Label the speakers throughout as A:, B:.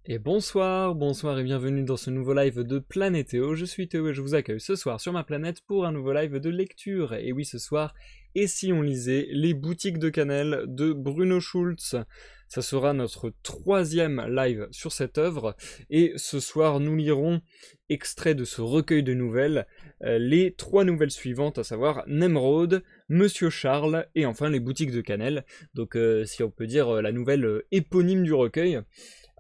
A: Et bonsoir et bienvenue dans ce nouveau live de Planétéo. Je suis Théo et je vous accueille ce soir sur ma planète pour un nouveau live de lecture. Et oui, ce soir, et si on lisait Les boutiques de cannelle de Bruno Schulz. Ça sera notre troisième live sur cette œuvre. Et ce soir, nous lirons, extrait de ce recueil de nouvelles, les trois nouvelles suivantes, à savoir Nemrod, Monsieur Charles et enfin Les boutiques de cannelle. Donc si on peut dire la nouvelle éponyme du recueil.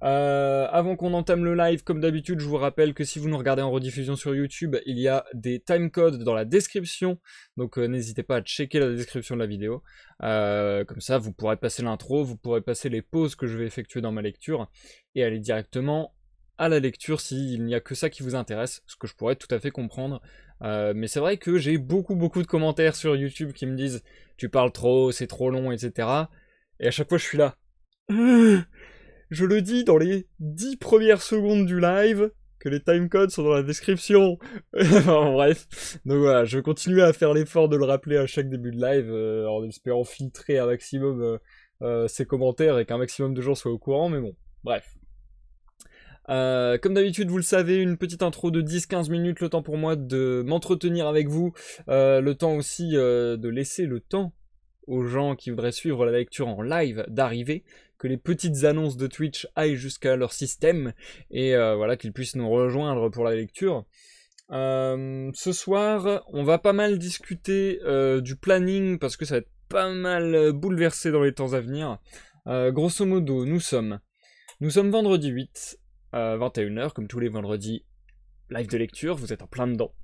A: Avant qu'on entame le live, comme d'habitude, je vous rappelle que si vous nous regardez en rediffusion sur YouTube, il y a des timecodes dans la description, donc n'hésitez pas à checker la description de la vidéo. Comme ça, vous pourrez passer l'intro, vous pourrez passer les pauses que je vais effectuer dans ma lecture, et aller directement à la lecture s'il n'y a que ça qui vous intéresse, ce que je pourrais tout à fait comprendre. Mais c'est vrai que j'ai beaucoup de commentaires sur YouTube qui me disent « Tu parles trop, c'est trop long, etc. » Et à chaque fois, je suis là. Je le dis dans les 10 premières secondes du live, que les timecodes sont dans la description. Enfin, bref. Donc voilà, je vais continuer à faire l'effort de le rappeler à chaque début de live, en espérant filtrer un maximum ces commentaires et qu'un maximum de gens soient au courant, mais bon, bref. Comme d'habitude, vous le savez, une petite intro de 10-15 minutes, le temps pour moi de m'entretenir avec vous, le temps aussi de laisser le temps aux gens qui voudraient suivre la lecture en live d'arriver, que les petites annonces de Twitch aillent jusqu'à leur système, et voilà, qu'ils puissent nous rejoindre pour la lecture. Ce soir, on va pas mal discuter du planning, parce que ça va être pas mal bouleversé dans les temps à venir. Grosso modo, nous sommes vendredi 8, 21h, comme tous les vendredis, live de lecture, vous êtes en plein dedans.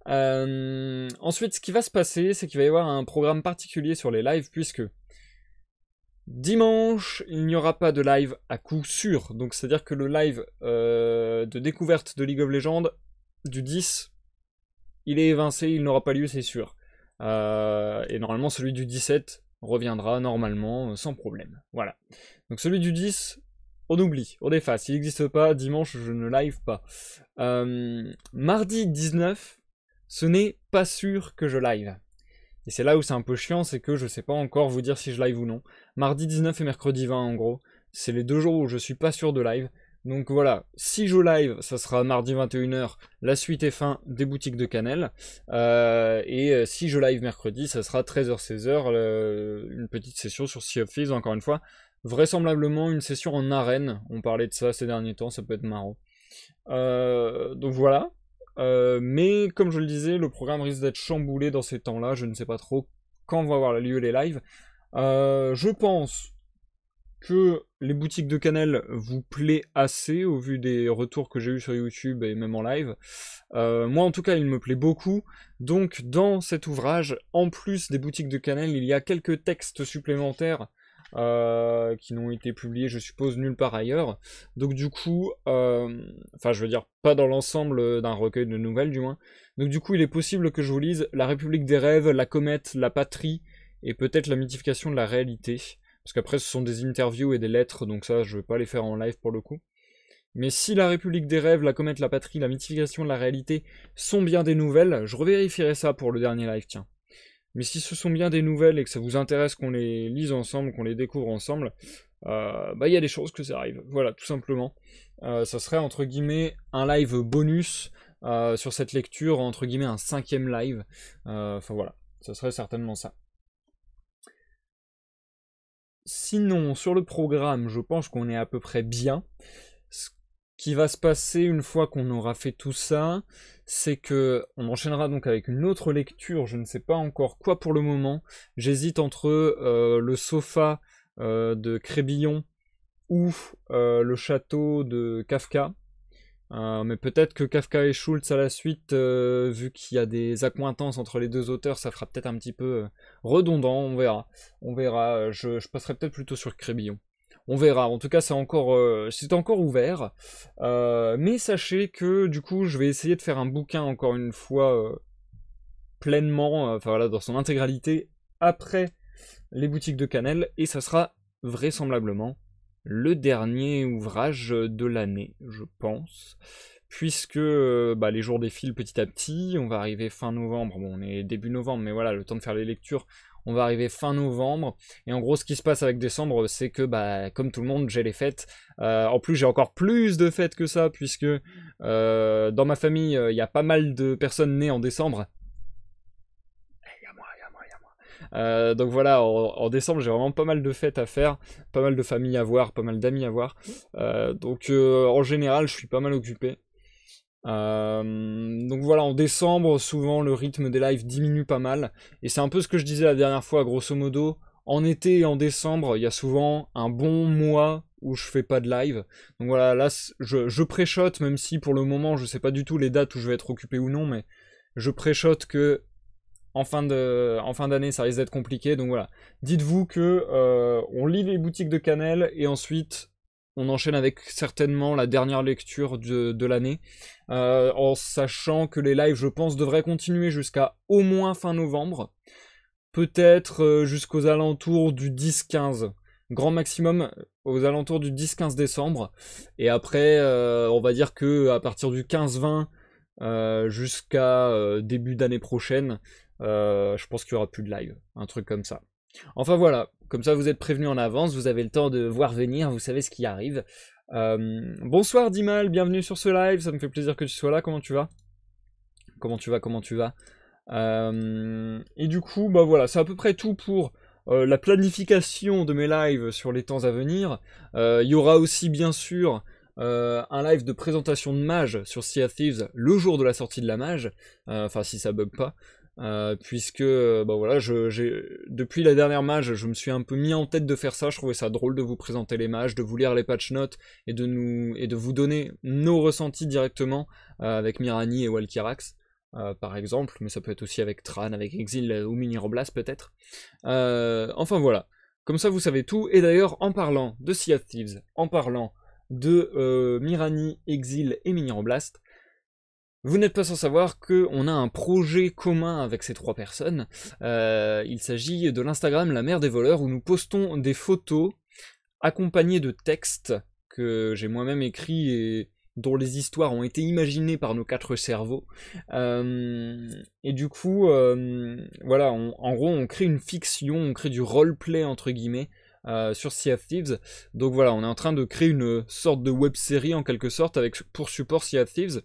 A: Ensuite, ce qui va se passer, c'est qu'il va y avoir un programme particulier sur les lives, puisque dimanche, il n'y aura pas de live à coup sûr. Donc, c'est-à-dire que le live de découverte de League of Legends du 10, il est évincé, il n'aura pas lieu, c'est sûr. Et normalement, celui du 17 reviendra normalement, sans problème. Voilà. Donc, celui du 10... on oublie, on efface, il n'existe pas, dimanche je ne live pas. Mardi 19, ce n'est pas sûr que je live. Et c'est là où c'est un peu chiant, c'est que je sais pas encore vous dire si je live ou non. Mardi 19 et mercredi 20 en gros, c'est les 2 jours où je suis pas sûr de live. Donc voilà, si je live, ça sera mardi 21h, la suite et fin des boutiques de cannelle. Et si je live mercredi, ça sera 13h-16h, une petite session sur Sea of Thieves, encore une fois. Vraisemblablement une session en arène, on parlait de ça ces derniers temps, ça peut être marrant. Donc voilà. Mais comme je le disais, le programme risque d'être chamboulé dans ces temps-là, je ne sais pas trop quand vont avoir lieu les lives. Je pense que les boutiques de cannelle vous plaît assez au vu des retours que j'ai eu sur YouTube et même en live. Moi en tout cas il me plaît beaucoup, donc dans cet ouvrage, en plus des boutiques de cannelle, il y a quelques textes supplémentaires qui n'ont été publiés, je suppose, nulle part ailleurs. Donc du coup, enfin je veux dire, pas dans l'ensemble d'un recueil de nouvelles du moins. Donc du coup, il est possible que je vous lise La République des rêves, La comète, La patrie, et peut-être La mythification de la réalité. Parce qu'après, ce sont des interviews et des lettres, donc ça, je vais pas les faire en live pour le coup. Mais si La République des rêves, La comète, La patrie, La mythification de la réalité sont bien des nouvelles, je revérifierai ça pour le dernier live, tiens. Mais si ce sont bien des nouvelles et que ça vous intéresse qu'on les lise ensemble, qu'on les découvre ensemble, bah il y a des choses que ça arrive. Voilà, tout simplement. Ça serait entre guillemets un live bonus sur cette lecture, entre guillemets un 5e live. Enfin voilà, ça serait certainement ça. Sinon, sur le programme, je pense qu'on est à peu près bien. Ce qui va se passer une fois qu'on aura fait tout ça, c'est que on enchaînera donc avec une autre lecture, je ne sais pas encore quoi pour le moment. J'hésite entre le sofa de Crébillon ou le château de Kafka. Mais peut-être que Kafka et Schulz à la suite, vu qu'il y a des accointances entre les deux auteurs, ça fera peut-être un petit peu redondant, on verra. On verra, je passerai peut-être plutôt sur Crébillon. On verra, en tout cas c'est encore ouvert. Mais sachez que du coup je vais essayer de faire un bouquin encore une fois pleinement, enfin voilà, dans son intégralité, après les boutiques de cannelle, et ça sera vraisemblablement le dernier ouvrage de l'année, je pense, puisque les jours défilent petit à petit, on va arriver fin novembre, bon on est début novembre, mais voilà, le temps de faire les lectures, on va arriver fin novembre, et en gros ce qui se passe avec décembre, c'est que bah, comme tout le monde, j'ai les fêtes. En plus j'ai encore plus de fêtes que ça, puisque dans ma famille, il y a pas mal de personnes nées en décembre. Donc voilà, en décembre, j'ai vraiment pas mal de fêtes à faire, pas mal de familles à voir, pas mal d'amis à voir. Donc en général, je suis pas mal occupé. Donc voilà, en décembre, souvent le rythme des lives diminue pas mal. Et c'est un peu ce que je disais la dernière fois, grosso modo. En été et en décembre, il y a souvent un bon mois où je fais pas de live. Donc voilà, là, je pré-shot, même si pour le moment, je sais pas du tout les dates où je vais être occupé ou non, mais je pré-shot que en fin d'année, ça risque d'être compliqué. Donc voilà, dites-vous que on lit les boutiques de Cannelle et ensuite on enchaîne avec certainement la dernière lecture de l'année, en sachant que les lives, je pense, devraient continuer jusqu'à au moins fin novembre, peut-être jusqu'aux alentours du 10-15, grand maximum aux alentours du 10-15 décembre, et après, on va dire que à partir du 15-20 jusqu'à début d'année prochaine, je pense qu'il y aura plus de live, un truc comme ça. Enfin voilà, comme ça vous êtes prévenus en avance, vous avez le temps de voir venir, vous savez ce qui arrive. Bonsoir Dimal, bienvenue sur ce live, ça me fait plaisir que tu sois là, comment tu vas? Comment tu vas? Et du coup, bah voilà, c'est à peu près tout pour la planification de mes lives sur les temps à venir. Il y aura aussi bien sûr un live de présentation de Mage sur Sea of Thieves le jour de la sortie de la Mage, enfin si ça bug pas. Puisque bah voilà, depuis la dernière mage, je me suis un peu mis en tête de faire ça. Je trouvais ça drôle de vous présenter les mages, de vous lire les patch notes et de vous donner nos ressentis directement avec Mirani et Walkirax, par exemple, mais ça peut être aussi avec Tran, avec Exil ou Miniroblas peut-être. Enfin voilà, comme ça vous savez tout. Et d'ailleurs, en parlant de Sea of Thieves, en parlant de Mirani, Exil et Miniroblast, vous n'êtes pas sans savoir qu'on a un projet commun avec ces trois personnes. Il s'agit de l'Instagram La Mère des Voleurs, où nous postons des photos accompagnées de textes que j'ai moi-même écrits et dont les histoires ont été imaginées par nos quatre cerveaux. Et du coup, voilà, en gros, on crée une fiction, on crée du roleplay entre guillemets sur Sea of Thieves. Donc voilà, on est en train de créer une sorte de web-série en quelque sorte avec pour support Sea of Thieves.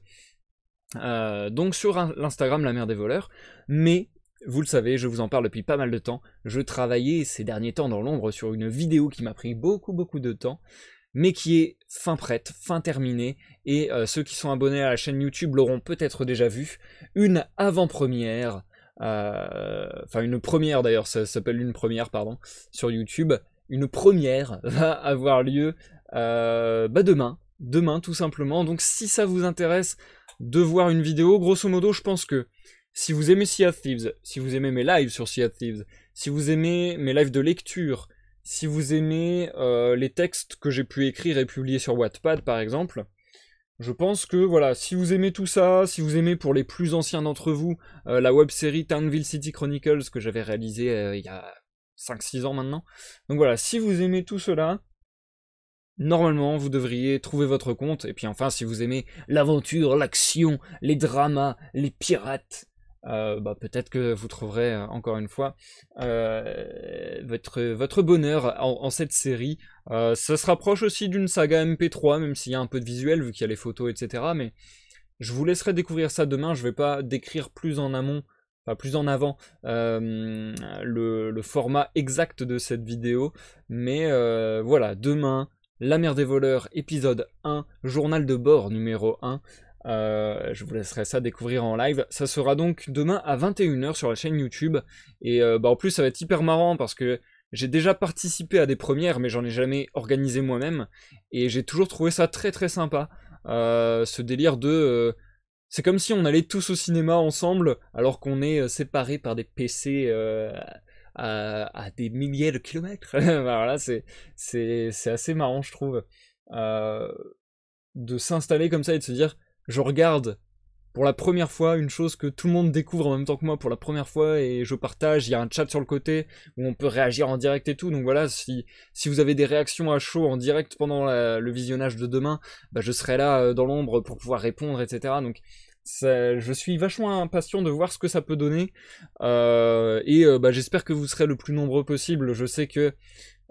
A: Donc sur l'Instagram La Mère des Voleurs, mais vous le savez, je vous en parle depuis pas mal de temps, je travaillais ces derniers temps dans l'ombre sur une vidéo qui m'a pris beaucoup de temps, mais qui est fin prête, fin terminée, et ceux qui sont abonnés à la chaîne YouTube l'auront peut-être déjà vu, une avant-première, enfin une première d'ailleurs, ça s'appelle une première, pardon, sur YouTube, une première va avoir lieu demain tout simplement, donc si ça vous intéresse de voir une vidéo, grosso modo je pense que si vous aimez Sea of Thieves, si vous aimez mes lives sur Sea of Thieves, si vous aimez mes lives de lecture, si vous aimez les textes que j'ai pu écrire et publier sur Wattpad par exemple, je pense que voilà, si vous aimez tout ça, si vous aimez pour les plus anciens d'entre vous, la web-série Townville City Chronicles que j'avais réalisée il y a 5-6 ans maintenant, donc voilà, si vous aimez tout cela, normalement, vous devriez trouver votre compte. Et puis enfin, si vous aimez l'aventure, l'action, les dramas, les pirates, bah, peut-être que vous trouverez, encore une fois, votre bonheur en cette série. Ça se rapproche aussi d'une saga MP3, même s'il y a un peu de visuel, vu qu'il y a les photos, etc. Mais je vous laisserai découvrir ça demain. Je vais pas décrire plus en amont, enfin plus en avant, le format exact de cette vidéo. Mais voilà, demain... La Mère des Voleurs, épisode 1, journal de bord numéro 1. Je vous laisserai ça découvrir en live. Ça sera donc demain à 21h sur la chaîne YouTube. Et bah en plus, ça va être hyper marrant parce que j'ai déjà participé à des premières, mais j'en ai jamais organisé moi-même. Et j'ai toujours trouvé ça très sympa. Ce délire de... c'est comme si on allait tous au cinéma ensemble, alors qu'on est séparés par des PC... à des milliers de kilomètres. Voilà, c'est assez marrant, je trouve, de s'installer comme ça et de se dire, je regarde pour la première fois une chose que tout le monde découvre en même temps que moi pour la première fois et je partage, il y a un chat sur le côté où on peut réagir en direct et tout, donc voilà, si vous avez des réactions à chaud en direct pendant le visionnage de demain, bah je serai là dans l'ombre pour pouvoir répondre, etc. Donc Je suis vachement impatient de voir ce que ça peut donner. Bah, j'espère que vous serez le plus nombreux possible. Je sais que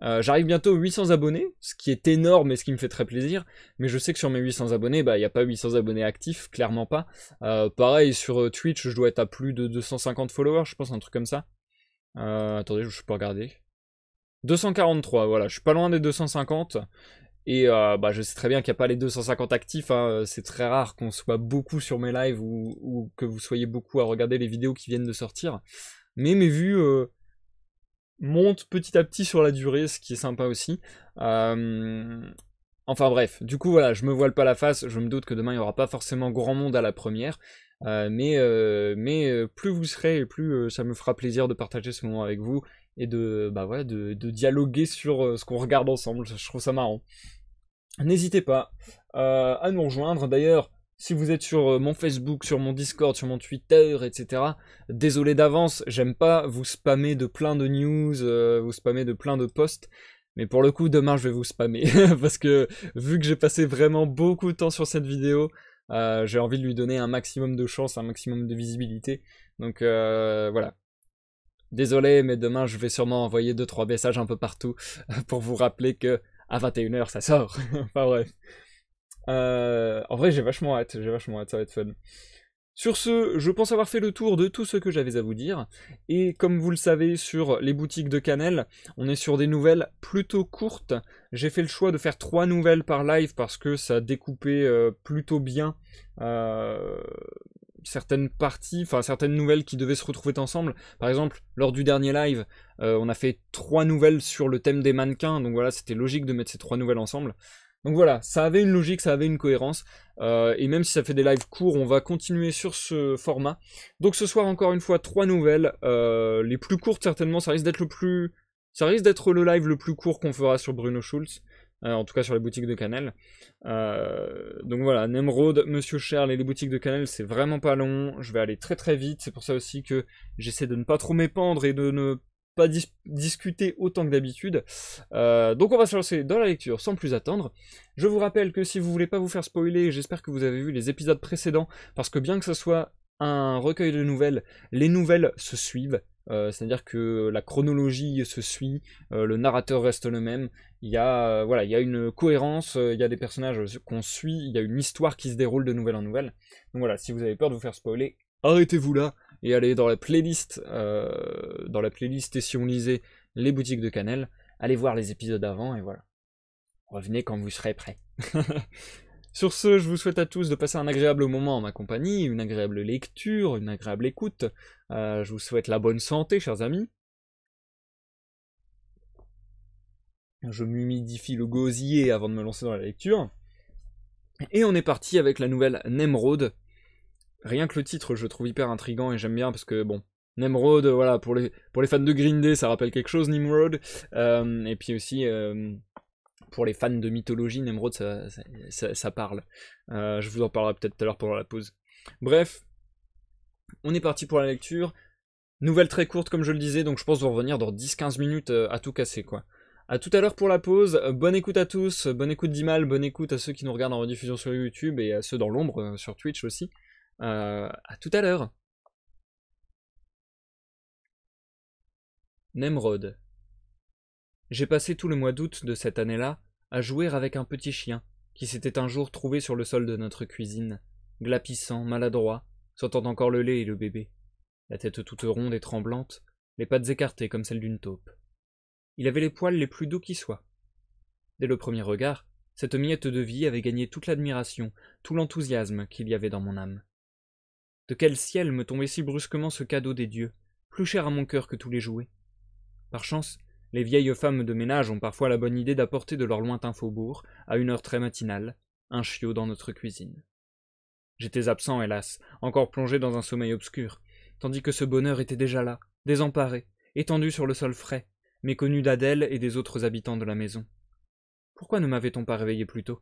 A: j'arrive bientôt aux 800 abonnés, ce qui est énorme et ce qui me fait très plaisir. Mais je sais que sur mes 800 abonnés, bah, il n'y a pas 800 abonnés actifs, clairement pas. Pareil, sur Twitch, je dois être à plus de 250 followers, je pense, un truc comme ça. Attendez, je peux regarder. 243, voilà, je suis pas loin des 250. Et bah, je sais très bien qu'il n'y a pas les 250 actifs, hein. C'est très rare qu'on soit beaucoup sur mes lives ou que vous soyez beaucoup à regarder les vidéos qui viennent de sortir. Mais mes vues montent petit à petit sur la durée, ce qui est sympa aussi. Enfin bref, du coup voilà, je me voile pas la face, je me doute que demain il n'y aura pas forcément grand monde à la première. Mais plus vous serez, et plus ça me fera plaisir de partager ce moment avec vous et bah voilà, de dialoguer sur ce qu'on regarde ensemble. Je trouve ça marrant. N'hésitez pas à nous rejoindre. D'ailleurs, si vous êtes sur mon Facebook, sur mon Discord, sur mon Twitter, etc., désolé d'avance, j'aime pas vous spammer de plein de news, vous spammer de plein de posts. Mais pour le coup, demain, je vais vous spammer. Parce que vu que j'ai passé vraiment beaucoup de temps sur cette vidéo, j'ai envie de lui donner un maximum de chance, un maximum de visibilité. Donc voilà. Désolé, mais demain, je vais sûrement envoyer 2-3 messages un peu partout pour vous rappeler que à 21h, ça sort. Enfin bref. En vrai, j'ai vachement hâte, ça va être fun. Sur ce, je pense avoir fait le tour de tout ce que j'avais à vous dire. Et comme vous le savez, sur les boutiques de Canel, on est sur des nouvelles plutôt courtes. J'ai fait le choix de faire 3 nouvelles par live parce que ça découpait plutôt bien certaines parties, enfin certaines nouvelles qui devaient se retrouver ensemble. Par exemple, lors du dernier live, on a fait 3 nouvelles sur le thème des mannequins. Donc voilà, c'était logique de mettre ces 3 nouvelles ensemble. Donc voilà, ça avait une logique, ça avait une cohérence. Et même si ça fait des lives courts, on va continuer sur ce format. Donc ce soir, encore une fois, 3 nouvelles. Les plus courtes, certainement, ça risque d'être le live le plus court qu'on fera sur Bruno Schulz. En tout cas sur les boutiques de Canel. Donc voilà, Nemrod, Monsieur Charles et les boutiques de Canel, c'est vraiment pas long. Je vais aller très très vite. C'est pour ça aussi que j'essaie de ne pas trop m'épandre et de ne pas discuter autant que d'habitude. Donc on va se lancer dans la lecture sans plus attendre. Je vous rappelle que si vous voulez pas vous faire spoiler, j'espère que vous avez vu les épisodes précédents, parce que bien que ce soit un recueil de nouvelles, les nouvelles se suivent. C'est-à-dire que la chronologie se suit, le narrateur reste le même, il y a, voilà, il y a une cohérence, il y a des personnages qu'on suit, il y a une histoire qui se déroule de nouvelle en nouvelle. Donc voilà, si vous avez peur de vous faire spoiler, arrêtez-vous là et allez dans la playlist, et si on lisait les boutiques de Canel, allez voir les épisodes avant et voilà. Revenez quand vous serez prêts. Sur ce, je vous souhaite à tous de passer un agréable moment en ma compagnie, une agréable lecture, une agréable écoute. Je vous souhaite la bonne santé, chers amis. Je m'humidifie le gosier avant de me lancer dans la lecture. Et on est parti avec la nouvelle Nemrod. Rien que le titre, je le trouve hyper intriguant et j'aime bien parce que, bon, Nemrod, voilà, pour les fans de Green Day, ça rappelle quelque chose, Nimrod. Et puis aussi... pour les fans de mythologie, Nemrod, ça parle. Je vous en parlerai peut-être tout à l'heure pendant la pause. Bref, on est parti pour la lecture. Nouvelle très courte, comme je le disais, donc je pense vous revenir dans 10-15 minutes à tout casser, quoi. A tout à l'heure pour la pause. Bonne écoute à tous, bonne écoute d'Imal, bonne écoute à ceux qui nous regardent en rediffusion sur YouTube et à ceux dans l'ombre sur Twitch aussi. À tout à l'heure. Nemrod. J'ai passé tout le mois d'août de cette année-là à jouer avec un petit chien qui s'était un jour trouvé sur le sol de notre cuisine, glapissant, maladroit, sentant encore le lait et le bébé, la tête toute ronde et tremblante, les pattes écartées comme celles d'une taupe. Il avait les poils les plus doux qui soient. Dès le premier regard, cette miette de vie avait gagné toute l'admiration, tout l'enthousiasme qu'il y avait dans mon âme. De quel ciel me tombait si brusquement ce cadeau des dieux, plus cher à mon cœur que tous les jouets? Par chance, les vieilles femmes de ménage ont parfois la bonne idée d'apporter de leur lointain faubourg, à une heure très matinale, un chiot dans notre cuisine. J'étais absent, hélas, encore plongé dans un sommeil obscur, tandis que ce bonheur était déjà là, désemparé, étendu sur le sol frais, méconnu d'Adèle et des autres habitants de la maison. Pourquoi ne m'avait-on pas réveillé plus tôt?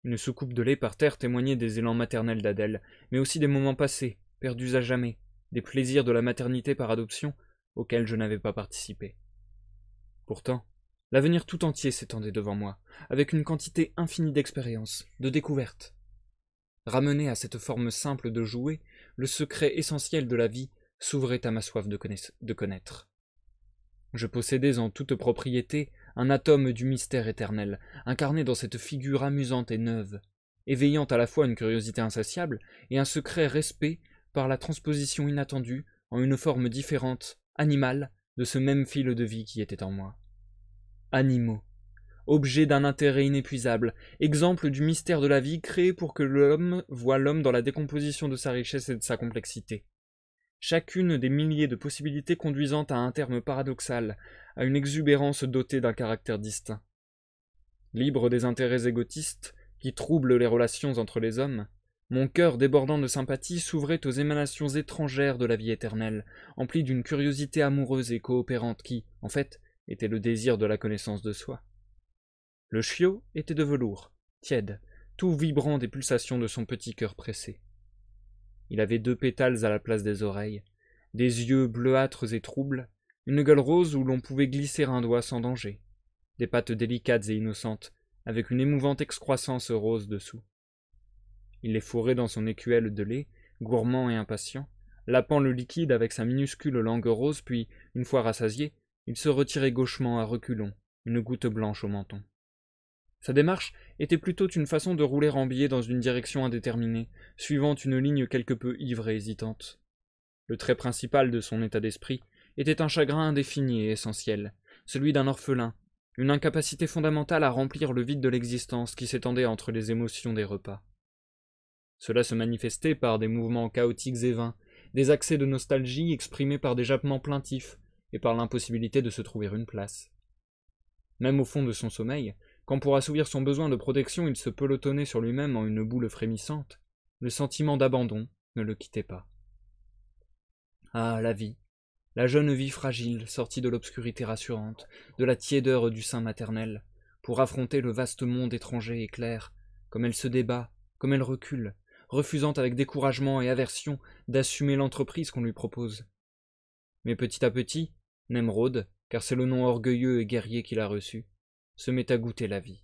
A: Une soucoupe de lait par terre témoignait des élans maternels d'Adèle, mais aussi des moments passés, perdus à jamais, des plaisirs de la maternité par adoption, auxquels je n'avais pas participé. Pourtant, l'avenir tout entier s'étendait devant moi, avec une quantité infinie d'expériences, de découvertes. ramené à cette forme simple de jouet, le secret essentiel de la vie s'ouvrait à ma soif de connaître. Je possédais en toute propriété un atome du mystère éternel, incarné dans cette figure amusante et neuve, éveillant à la fois une curiosité insatiable et un secret respect par la transposition inattendue en une forme différente, animale, de ce même fil de vie qui était en moi. Animaux, objet d'un intérêt inépuisable, exemple du mystère de la vie créé pour que l'homme voie l'homme dans la décomposition de sa richesse et de sa complexité. Chacune des milliers de possibilités conduisant à un terme paradoxal, à une exubérance dotée d'un caractère distinct. Libre des intérêts égotistes qui troublent les relations entre les hommes, mon cœur débordant de sympathie s'ouvrait aux émanations étrangères de la vie éternelle, empli d'une curiosité amoureuse et coopérante qui, en fait, était le désir de la connaissance de soi. Le chiot était de velours, tiède, tout vibrant des pulsations de son petit cœur pressé. Il avait 2 pétales à la place des oreilles, des yeux bleuâtres et troubles, une gueule rose où l'on pouvait glisser un doigt sans danger, des pattes délicates et innocentes, avec une émouvante excroissance rose dessous. Il les fourrait dans son écuelle de lait, gourmand et impatient, lapant le liquide avec sa minuscule langue rose, puis, une fois rassasié, il se retirait gauchement à reculons, une goutte blanche au menton. Sa démarche était plutôt une façon de rouler en biais dans une direction indéterminée, suivant une ligne quelque peu ivre et hésitante. Le trait principal de son état d'esprit était un chagrin indéfini et essentiel, celui d'un orphelin, une incapacité fondamentale à remplir le vide de l'existence qui s'étendait entre les émotions des repas. Cela se manifestait par des mouvements chaotiques et vains, des accès de nostalgie exprimés par des jappements plaintifs et par l'impossibilité de se trouver une place. Même au fond de son sommeil, quand pour assouvir son besoin de protection il se pelotonnait sur lui-même en une boule frémissante, le sentiment d'abandon ne le quittait pas. Ah, la vie, la jeune vie fragile sortie de l'obscurité rassurante, de la tiédeur du sein maternel, pour affronter le vaste monde étranger et clair, comme elle se débat, comme elle recule, refusant avec découragement et aversion d'assumer l'entreprise qu'on lui propose. Mais petit à petit, Nemrod, car c'est le nom orgueilleux et guerrier qu'il a reçu, se met à goûter la vie.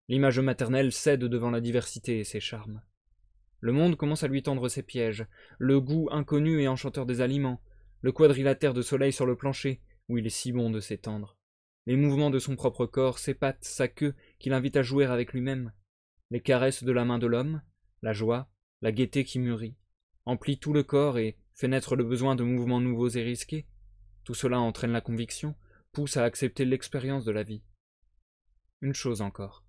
A: L'image maternelle cède devant la diversité et ses charmes. Le monde commence à lui tendre ses pièges, le goût inconnu et enchanteur des aliments, le quadrilatère de soleil sur le plancher, où il est si bon de s'étendre, les mouvements de son propre corps, ses pattes, sa queue, qui l'invitent à jouer avec lui-même, les caresses de la main de l'homme, la joie, la gaieté qui mûrit, emplit tout le corps et fait naître le besoin de mouvements nouveaux et risqués. Tout cela entraîne la conviction, pousse à accepter l'expérience de la vie. Une chose encore.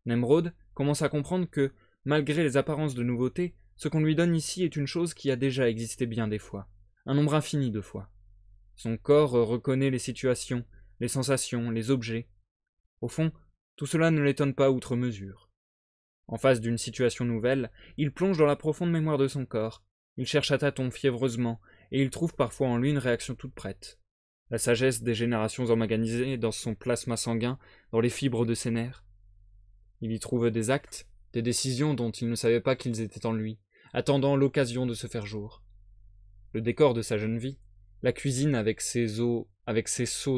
A: Nemrod commence à comprendre que, malgré les apparences de nouveauté, ce qu'on lui donne ici est une chose qui a déjà existé bien des fois, un nombre infini de fois. Son corps reconnaît les situations, les sensations, les objets. Au fond, tout cela ne l'étonne pas outre mesure. En face d'une situation nouvelle, il plonge dans la profonde mémoire de son corps, il cherche à tâtons fiévreusement, et il trouve parfois en lui une réaction toute prête. La sagesse des générations emmagasinées dans son plasma sanguin, dans les fibres de ses nerfs. Il y trouve des actes, des décisions dont il ne savait pas qu'ils étaient en lui, attendant l'occasion de se faire jour. Le décor de sa jeune vie, la cuisine avec ses seaux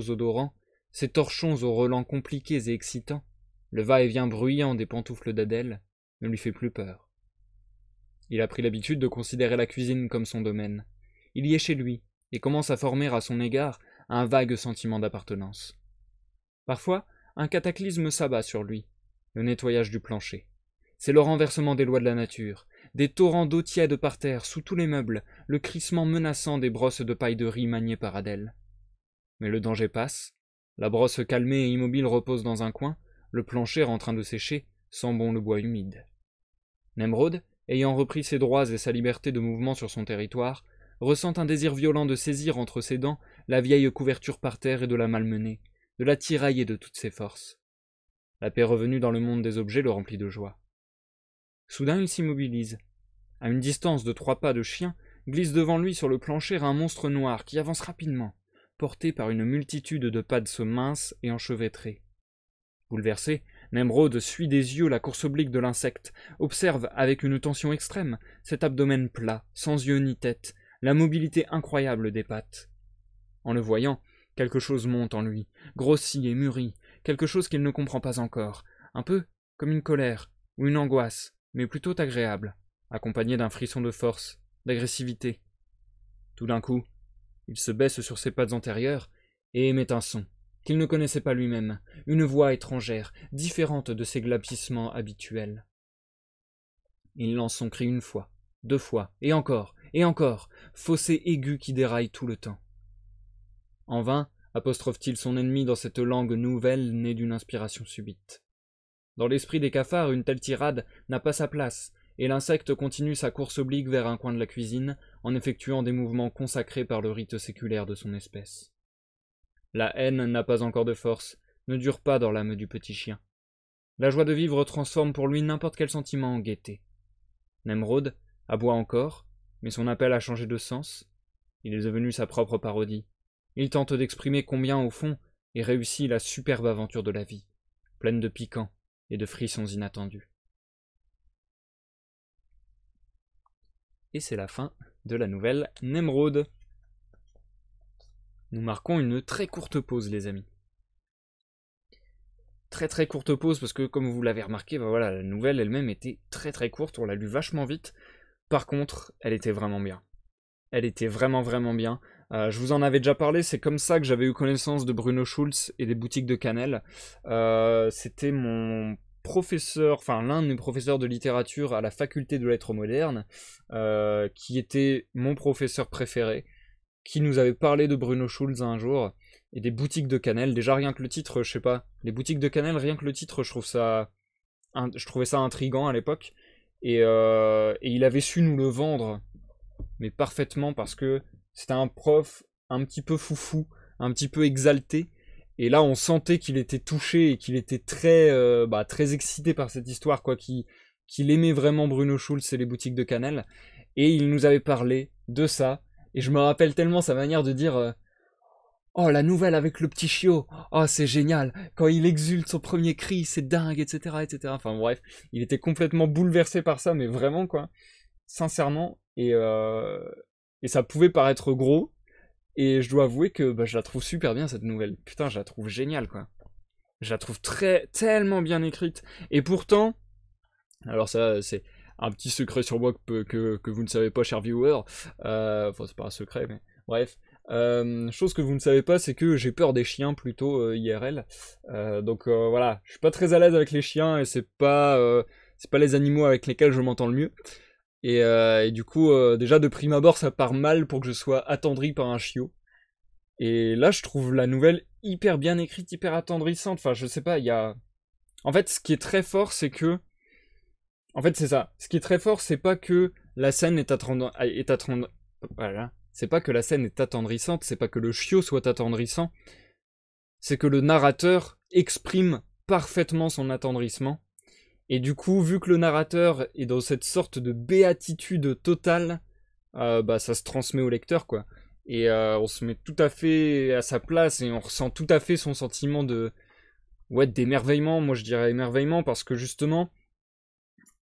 A: odorants, ses torchons aux relents compliqués et excitants, le va-et-vient bruyant des pantoufles d'Adèle, ne lui fait plus peur. Il a pris l'habitude de considérer la cuisine comme son domaine. Il y est chez lui, et commence à former à son égard un vague sentiment d'appartenance. Parfois, un cataclysme s'abat sur lui, le nettoyage du plancher. C'est le renversement des lois de la nature, des torrents d'eau tiède par terre, sous tous les meubles, le crissement menaçant des brosses de paille de riz maniées par Adèle. Mais le danger passe, la brosse calmée et immobile repose dans un coin, le plancher en train de sécher sent bon le bois humide. Nemrod, ayant repris ses droits et sa liberté de mouvement sur son territoire, ressent un désir violent de saisir entre ses dents la vieille couverture par terre et de la malmener, de la tirailler de toutes ses forces. La paix revenue dans le monde des objets le remplit de joie. Soudain il s'immobilise. À une distance de 3 pas de chien, glisse devant lui sur le plancher un monstre noir qui avance rapidement, porté par une multitude de pattes minces et enchevêtrées. Bouleversé, Nemrod suit des yeux la course oblique de l'insecte, observe avec une tension extrême cet abdomen plat, sans yeux ni tête, la mobilité incroyable des pattes. En le voyant, quelque chose monte en lui, grossit et mûrit, quelque chose qu'il ne comprend pas encore, un peu comme une colère ou une angoisse, mais plutôt agréable, accompagné d'un frisson de force, d'agressivité. Tout d'un coup, il se baisse sur ses pattes antérieures et émet un son qu'il ne connaissait pas lui-même, une voix étrangère, différente de ses glapissements habituels. Il lance son cri une fois, 2 fois, et encore, fossé aigu qui déraille tout le temps. En vain apostrophe-t-il son ennemi dans cette langue nouvelle née d'une inspiration subite. Dans l'esprit des cafards, une telle tirade n'a pas sa place, et l'insecte continue sa course oblique vers un coin de la cuisine, en effectuant des mouvements consacrés par le rite séculaire de son espèce. La haine n'a pas encore de force, ne dure pas dans l'âme du petit chien. La joie de vivre transforme pour lui n'importe quel sentiment en gaieté. Nemrod aboie encore, mais son appel a changé de sens. Il est devenu sa propre parodie. Il tente d'exprimer combien, au fond, est réussie la superbe aventure de la vie, pleine de piquants et de frissons inattendus. Et c'est la fin de la nouvelle Nemrod. Nous marquons une très courte pause, les amis. Très courte pause, parce que comme vous l'avez remarqué, voilà, la nouvelle elle-même était très courte, on l'a lu vachement vite. Par contre, elle était vraiment bien. Elle était vraiment bien. Je vous en avais déjà parlé, c'est comme ça que j'avais eu connaissance de Bruno Schulz et des boutiques de Cannelle. C'était mon professeur, enfin l'un de mes professeurs de littérature à la faculté de lettres modernes, qui était mon professeur préféré, qui nous avait parlé de Bruno Schulz un jour, et des boutiques de Cannelle. Déjà rien que le titre, je sais pas, les boutiques de Cannelle, rien que le titre, je trouvais ça intriguant à l'époque, et il avait su nous le vendre, mais parfaitement, parce que c'était un prof un petit peu foufou, un petit peu exalté, et là on sentait qu'il était touché et qu'il était très excité par cette histoire, quoi, qu'il aimait vraiment Bruno Schulz et les boutiques de Cannelle, et il nous avait parlé de ça, et je me rappelle tellement sa manière de dire oh, la nouvelle avec le petit chiot, oh c'est génial, quand il exulte son premier cri, c'est dingue, etc. Enfin bref, il était complètement bouleversé par ça, mais vraiment, quoi, sincèrement, et ça pouvait paraître gros, et je dois avouer que je la trouve super bien, cette nouvelle. Putain, je la trouve géniale, quoi. Je la trouve tellement bien écrite. Et pourtant, alors ça, c'est un petit secret sur moi que vous ne savez pas, cher viewer. Enfin, c'est pas un secret, mais bref. Chose que vous ne savez pas, c'est que j'ai peur des chiens plutôt IRL. Donc voilà, je suis pas très à l'aise avec les chiens, et c'est pas les animaux avec lesquels je m'entends le mieux. Et du coup, déjà de prime abord, ça part mal pour que je sois attendri par un chiot. Et là, je trouve la nouvelle hyper bien écrite, hyper attendrissante. Enfin, je sais pas, il y a... En fait, ce qui est très fort, c'est que... En fait, c'est ça. Ce qui est très fort, c'est pas que la scène Voilà. C'est pas que la scène est attendrissante, c'est pas que le chiot soit attendrissant. C'est que le narrateur exprime parfaitement son attendrissement. Et du coup, vu que le narrateur est dans cette sorte de béatitude totale, ça se transmet au lecteur, quoi. Et on se met tout à fait à sa place, et on ressent tout à fait son sentiment d'émerveillement. Moi, je dirais émerveillement, parce que justement,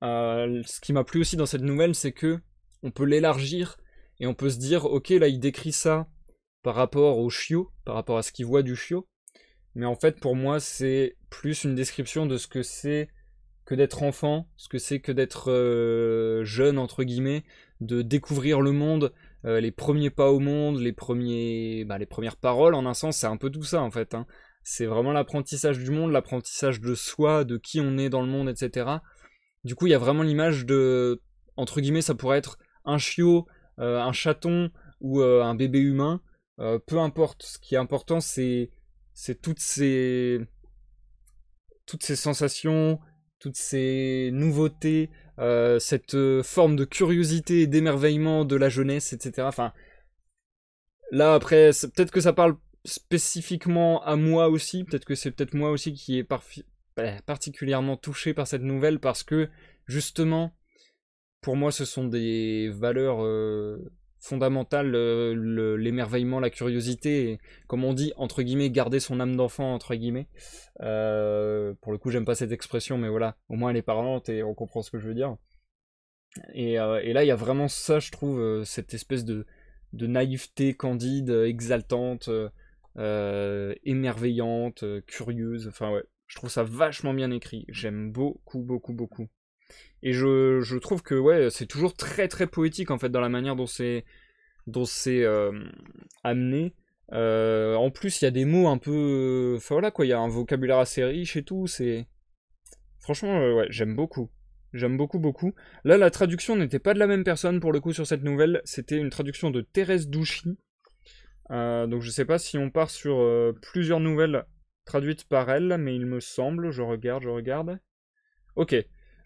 A: ce qui m'a plu aussi dans cette nouvelle, c'est que on peut l'élargir, et on peut se dire, ok, là, il décrit ça par rapport au chiot, par rapport à ce qu'il voit du chiot. Mais en fait, pour moi, c'est plus une description de ce que c'est que d'être enfant, ce que c'est que d'être jeune, entre guillemets, de découvrir le monde, les premiers pas au monde, les premières paroles, en un sens, c'est un peu tout ça, en fait. Hein. C'est vraiment l'apprentissage du monde, l'apprentissage de soi, de qui on est dans le monde, etc. Du coup, il y a vraiment l'image de, entre guillemets, ça pourrait être un chiot, un chaton ou un bébé humain. Peu importe, ce qui est important, c'est toutes ces sensations, toutes ces nouveautés, cette forme de curiosité et d'émerveillement de la jeunesse, etc. Enfin, là après, peut-être que ça parle spécifiquement à moi aussi, peut-être que c'est peut-être moi aussi qui est particulièrement touché par cette nouvelle, parce que justement, pour moi, ce sont des valeurs fondamentales, l'émerveillement, la curiosité, et, comme on dit, entre guillemets, garder son âme d'enfant, entre guillemets. Pour le coup, j'aime pas cette expression, mais voilà, au moins elle est parlante et on comprend ce que je veux dire. Et là, il y a vraiment ça, je trouve, cette espèce de naïveté candide, exaltante, émerveillante, curieuse. Enfin ouais, je trouve ça vachement bien écrit. J'aime beaucoup. Et je trouve que ouais, c'est toujours très très poétique en fait dans la manière dont c'est amené. En plus, il y a des mots un peu. Enfin voilà quoi, il y a un vocabulaire assez riche et tout. C'est franchement, ouais, j'aime beaucoup. J'aime beaucoup, beaucoup. Là, la traduction n'était pas de la même personne pour le coup sur cette nouvelle. C'était une traduction de Thérèse Douchy. Donc je sais pas si on part sur plusieurs nouvelles traduites par elle, mais il me semble, je regarde. Ok,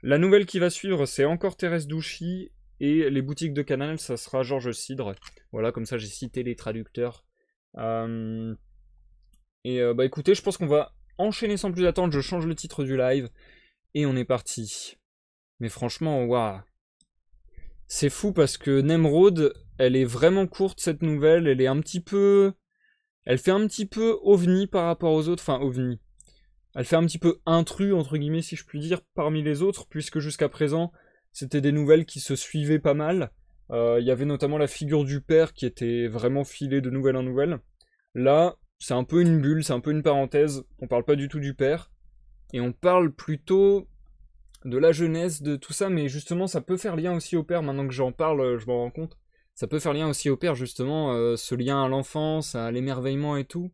A: la nouvelle qui va suivre, c'est encore Thérèse Douchy, et les boutiques de Canal, ça sera Georges Cidre. Voilà, comme ça j'ai cité les traducteurs. Euh, bah écoutez, je pense qu'on va enchaîner sans plus attendre, je change le titre du live, et on est parti. Mais franchement, waouh. C'est fou parce que Nemrod, elle est vraiment courte cette nouvelle, elle est un petit peu... Elle fait un petit peu ovni par rapport aux autres, enfin ovni. Elle fait un petit peu intrus, entre guillemets, si je puis dire, parmi les autres, puisque jusqu'à présent, c'était des nouvelles qui se suivaient pas mal. Il y avait notamment la figure du père qui était vraiment filée de nouvelle en nouvelle. Là, c'est un peu une bulle, c'est un peu une parenthèse, on parle pas du tout du père, et on parle plutôt de la jeunesse, de tout ça, mais justement, ça peut faire lien aussi au père, maintenant que j'en parle, je m'en rends compte. Ça peut faire lien aussi au père, justement, ce lien à l'enfance, à l'émerveillement et tout.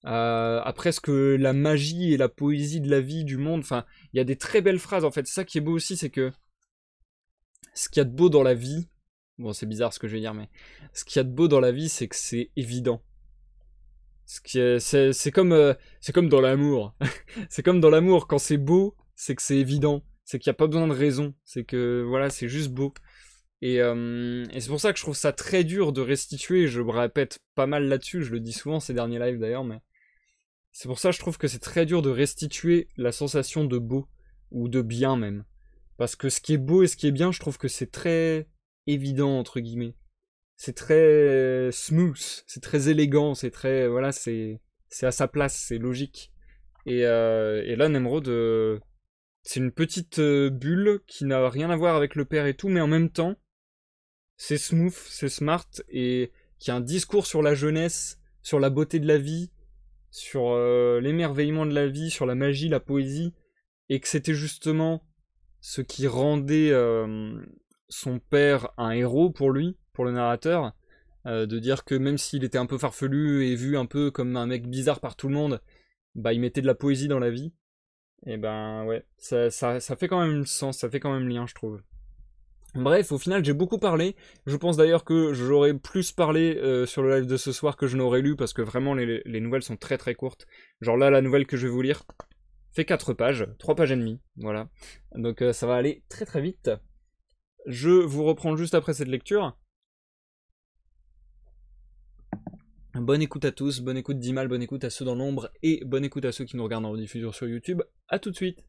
A: À presque la magie et la poésie de la vie, du monde. Enfin, il y a des très belles phrases, en fait. Ça qui est beau aussi, c'est que ce qu'il y a de beau dans la vie, bon, c'est bizarre ce que je vais dire, mais ce qu'il y a de beau dans la vie, c'est que c'est évident. C'est comme dans l'amour. C'est comme dans l'amour, quand c'est beau, c'est que c'est évident. C'est qu'il n'y a pas besoin de raison. C'est que, voilà, c'est juste beau. Et c'est pour ça que je trouve ça très dur de restituer. Je me répète pas mal là-dessus, je le dis souvent ces derniers lives d'ailleurs, mais c'est pour ça que je trouve que c'est très dur de restituer la sensation de beau, ou de bien même. Parce que ce qui est beau et ce qui est bien, je trouve que c'est très évident, entre guillemets. C'est très smooth, c'est très élégant, c'est très... Voilà, c'est à sa place, c'est logique. Et là, Nemrod, c'est une petite bulle qui n'a rien à voir avec le père et tout, mais en même temps, c'est smooth, c'est smart, et qui a un discours sur la jeunesse, sur la beauté de la vie, sur l'émerveillement de la vie, sur la magie, la poésie, et que c'était justement ce qui rendait son père un héros pour lui, pour le narrateur, de dire que même s'il était un peu farfelu et vu un peu comme un mec bizarre par tout le monde, bah il mettait de la poésie dans la vie. Et ben ouais, ça fait quand même sens, ça fait quand même lien, je trouve. Bref, au final, j'ai beaucoup parlé. Je pense d'ailleurs que j'aurais plus parlé sur le live de ce soir que je n'aurais lu parce que vraiment les nouvelles sont très très courtes. Genre là, la nouvelle que je vais vous lire fait 4 pages, 3 pages et demie, voilà. Donc ça va aller très très vite. Je vous reprends juste après cette lecture. Bonne écoute à tous, bonne écoute d'Imal, bonne écoute à ceux dans l'ombre et bonne écoute à ceux qui nous regardent en rediffusion sur YouTube. A tout de suite.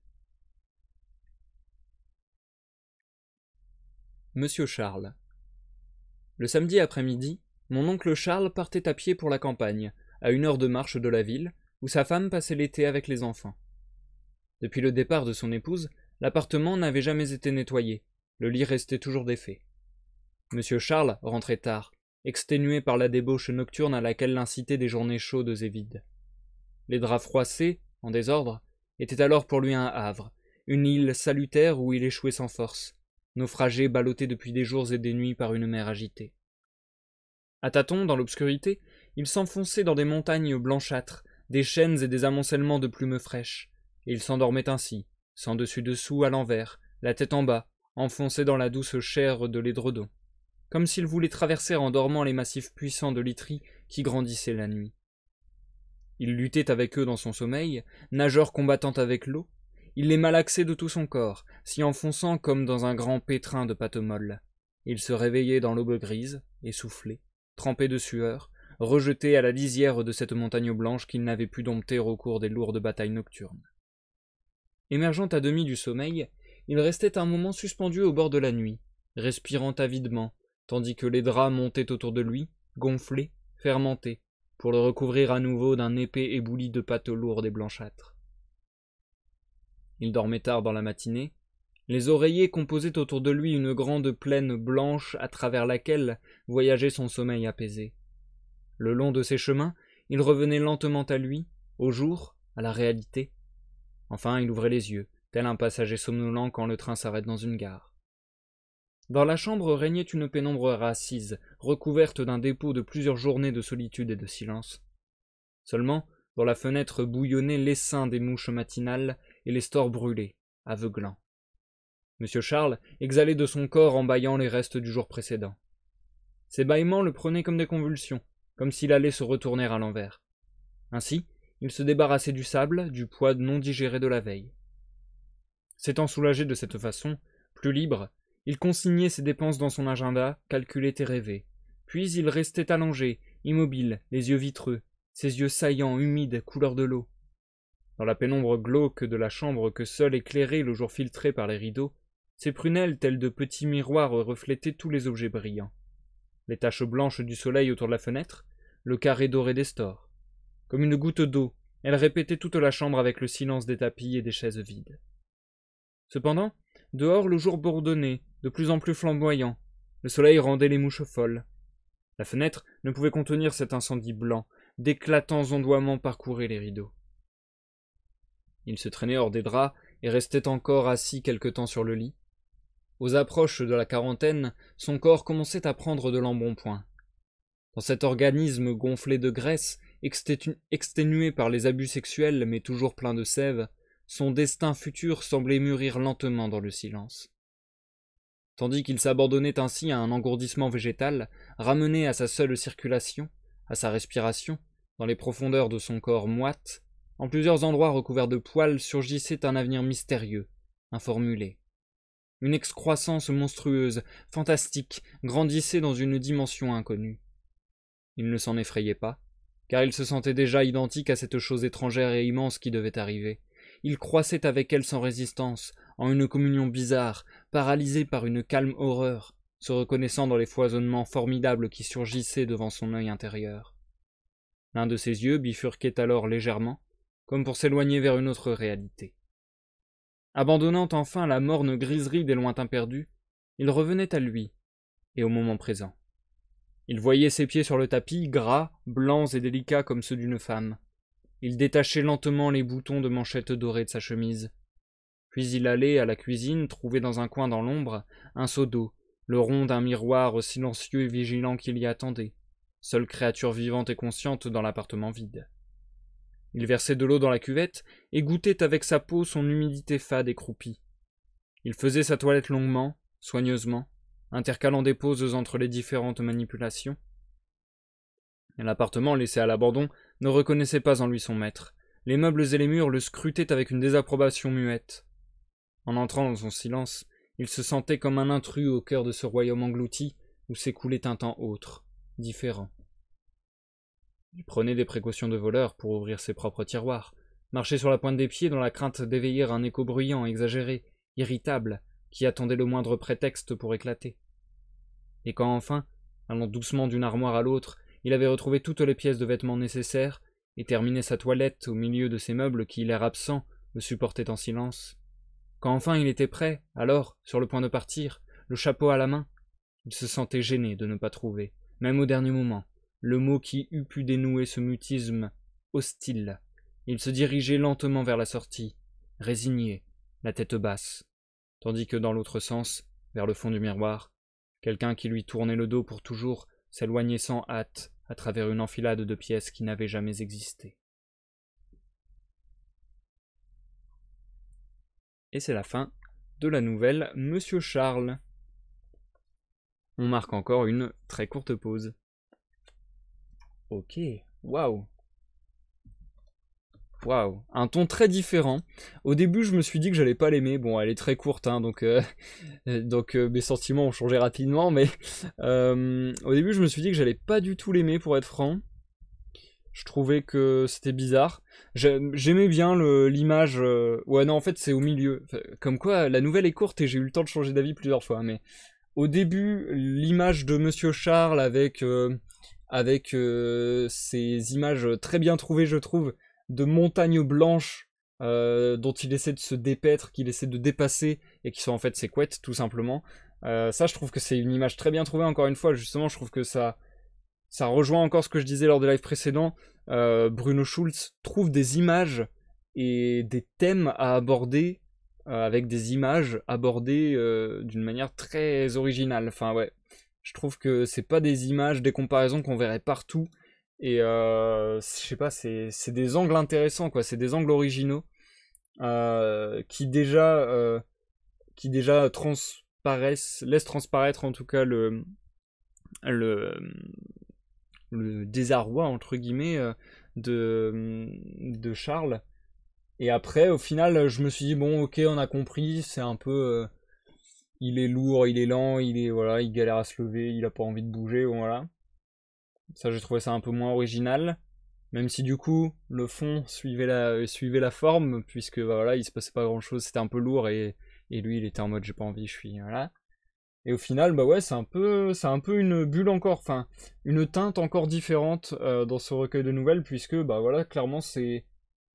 A: Monsieur Charles. Le samedi après-midi, mon oncle Charles partait à pied pour la campagne, à 1 heure de marche de la ville, où sa femme passait l'été avec les enfants. Depuis le départ de son épouse, l'appartement n'avait jamais été nettoyé, le lit restait toujours défait. Monsieur Charles rentrait tard, exténué par la débauche nocturne à laquelle l'incitaient des journées chaudes et vides. Les draps froissés, en désordre, étaient alors pour lui un havre, une île salutaire où il échouait sans force, naufragé ballotté depuis des jours et des nuits par une mer agitée. À tâtons, dans l'obscurité, il s'enfonçait dans des montagnes blanchâtres, des chênes et des amoncellements de plumes fraîches, et il s'endormait ainsi, sans dessus-dessous à l'envers, la tête en bas, enfoncé dans la douce chair de l'édredon, comme s'il voulait traverser en dormant les massifs puissants de literie qui grandissaient la nuit. Il luttait avec eux dans son sommeil, nageur combattant avec l'eau, il les malaxait de tout son corps, s'y enfonçant comme dans un grand pétrin de pâte molle. Il se réveillait dans l'aube grise, essoufflé, trempé de sueur, rejeté à la lisière de cette montagne blanche qu'il n'avait pu dompter au cours des lourdes batailles nocturnes. Émergeant à demi du sommeil, il restait un moment suspendu au bord de la nuit, respirant avidement, tandis que les draps montaient autour de lui, gonflés, fermentés, pour le recouvrir à nouveau d'un épais éboulis de pâte lourde et blanchâtre. Il dormait tard dans la matinée. Les oreillers composaient autour de lui une grande plaine blanche à travers laquelle voyageait son sommeil apaisé. Le long de ses chemins, il revenait lentement à lui, au jour, à la réalité. Enfin, il ouvrait les yeux, tel un passager somnolent quand le train s'arrête dans une gare. Dans la chambre régnait une pénombre racise, recouverte d'un dépôt de plusieurs journées de solitude et de silence. Seulement, dans la fenêtre bouillonnaient l'essaim des mouches matinales et les stores brûlés, aveuglants. M. Charles exhalait de son corps en bâillant les restes du jour précédent. Ces bâillements le prenaient comme des convulsions, comme s'il allait se retourner à l'envers. Ainsi, il se débarrassait du sable, du poids non digéré de la veille. S'étant soulagé de cette façon, plus libre, il consignait ses dépenses dans son agenda, calculait et rêvait. Puis il restait allongé, immobile, les yeux vitreux, ses yeux saillants, humides, couleur de l'eau. Dans la pénombre glauque de la chambre que seul éclairait le jour filtré par les rideaux, ses prunelles, telles de petits miroirs, reflétaient tous les objets brillants. Les taches blanches du soleil autour de la fenêtre, le carré doré des stores. Comme une goutte d'eau, elle répétait toute la chambre avec le silence des tapis et des chaises vides. Cependant, dehors le jour bourdonnait, de plus en plus flamboyant. Le soleil rendait les mouches folles. La fenêtre ne pouvait contenir cet incendie blanc, d'éclatants ondoiements parcouraient les rideaux. Il se traînait hors des draps et restait encore assis quelque temps sur le lit. Aux approches de la quarantaine, son corps commençait à prendre de l'embonpoint. Dans cet organisme gonflé de graisse, exténué par les abus sexuels mais toujours plein de sève, son destin futur semblait mûrir lentement dans le silence. Tandis qu'il s'abandonnait ainsi à un engourdissement végétal, ramené à sa seule circulation, à sa respiration, dans les profondeurs de son corps moite, en plusieurs endroits recouverts de poils surgissait un avenir mystérieux, informulé. Une excroissance monstrueuse, fantastique, grandissait dans une dimension inconnue. Il ne s'en effrayait pas, car il se sentait déjà identique à cette chose étrangère et immense qui devait arriver. Il croissait avec elle sans résistance, en une communion bizarre, paralysé par une calme horreur, se reconnaissant dans les foisonnements formidables qui surgissaient devant son œil intérieur. L'un de ses yeux bifurquait alors légèrement, comme pour s'éloigner vers une autre réalité. Abandonnant enfin la morne griserie des lointains perdus, il revenait à lui, et au moment présent. Il voyait ses pieds sur le tapis, gras, blancs et délicats comme ceux d'une femme. Il détachait lentement les boutons de manchette dorée de sa chemise. Puis il allait à la cuisine, trouver dans un coin dans l'ombre un seau d'eau, le rond d'un miroir silencieux et vigilant qui l'y attendait, seule créature vivante et consciente dans l'appartement vide. Il versait de l'eau dans la cuvette et goûtait avec sa peau son humidité fade et croupie. Il faisait sa toilette longuement, soigneusement, intercalant des pauses entre les différentes manipulations. L'appartement laissé à l'abandon ne reconnaissait pas en lui son maître. Les meubles et les murs le scrutaient avec une désapprobation muette. En entrant dans son silence, il se sentait comme un intrus au cœur de ce royaume englouti où s'écoulait un temps autre, différent. Il prenait des précautions de voleur pour ouvrir ses propres tiroirs, marchait sur la pointe des pieds dans la crainte d'éveiller un écho bruyant, exagéré, irritable, qui attendait le moindre prétexte pour éclater. Et quand enfin, allant doucement d'une armoire à l'autre, il avait retrouvé toutes les pièces de vêtements nécessaires et terminé sa toilette au milieu de ces meubles qui, l'air absent, le supportaient en silence. Quand enfin il était prêt, alors, sur le point de partir, le chapeau à la main, il se sentait gêné de ne pas trouver, même au dernier moment, le mot qui eût pu dénouer ce mutisme hostile. Il se dirigeait lentement vers la sortie, résigné, la tête basse, tandis que dans l'autre sens, vers le fond du miroir, quelqu'un qui lui tournait le dos pour toujours s'éloignait sans hâte à travers une enfilade de pièces qui n'avaient jamais existé. Et c'est la fin de la nouvelle Monsieur Charles. On marque encore une très courte pause. Ok, waouh. Waouh, un ton très différent. Au début, je me suis dit que j'allais pas l'aimer. Bon, elle est très courte, hein, donc mes sentiments ont changé rapidement. Mais au début, je me suis dit que j'allais pas du tout l'aimer, pour être franc. Je trouvais que c'était bizarre. J'aimais bien l'image. Ouais, non, en fait, c'est au milieu. Comme quoi, la nouvelle est courte et j'ai eu le temps de changer d'avis plusieurs fois. Mais au début, l'image de Monsieur Charles avec ces images très bien trouvées, je trouve, de montagnes blanches dont il essaie de se dépaître, qu'il essaie de dépasser, et qui sont en fait ses couettes, tout simplement. Ça, je trouve que c'est une image très bien trouvée, encore une fois. Justement, je trouve que ça rejoint encore ce que je disais lors des lives précédents. Bruno Schulz trouve des images et des thèmes à aborder avec des images abordées d'une manière très originale. Enfin ouais, je trouve que c'est pas des images, des comparaisons qu'on verrait partout. Et je sais pas, c'est des angles intéressants, quoi. C'est des angles originaux qui déjà transparaissent, laissent transparaître en tout cas le, le désarroi entre guillemets de Charles. Et après, au final, je me suis dit bon, ok, on a compris, c'est un peu, il est lourd, il est lent, voilà, il galère à se lever, il a pas envie de bouger, voilà. Ça, j'ai trouvé ça un peu moins original. Même si du coup, le fond suivait la forme, puisque bah, voilà, il se passait pas grand chose, c'était un peu lourd et lui il était en mode j'ai pas envie, je suis. Voilà. Et au final, bah ouais, c'est un peu une bulle encore, enfin, une teinte encore différente dans ce recueil de nouvelles, puisque bah voilà, clairement c'est.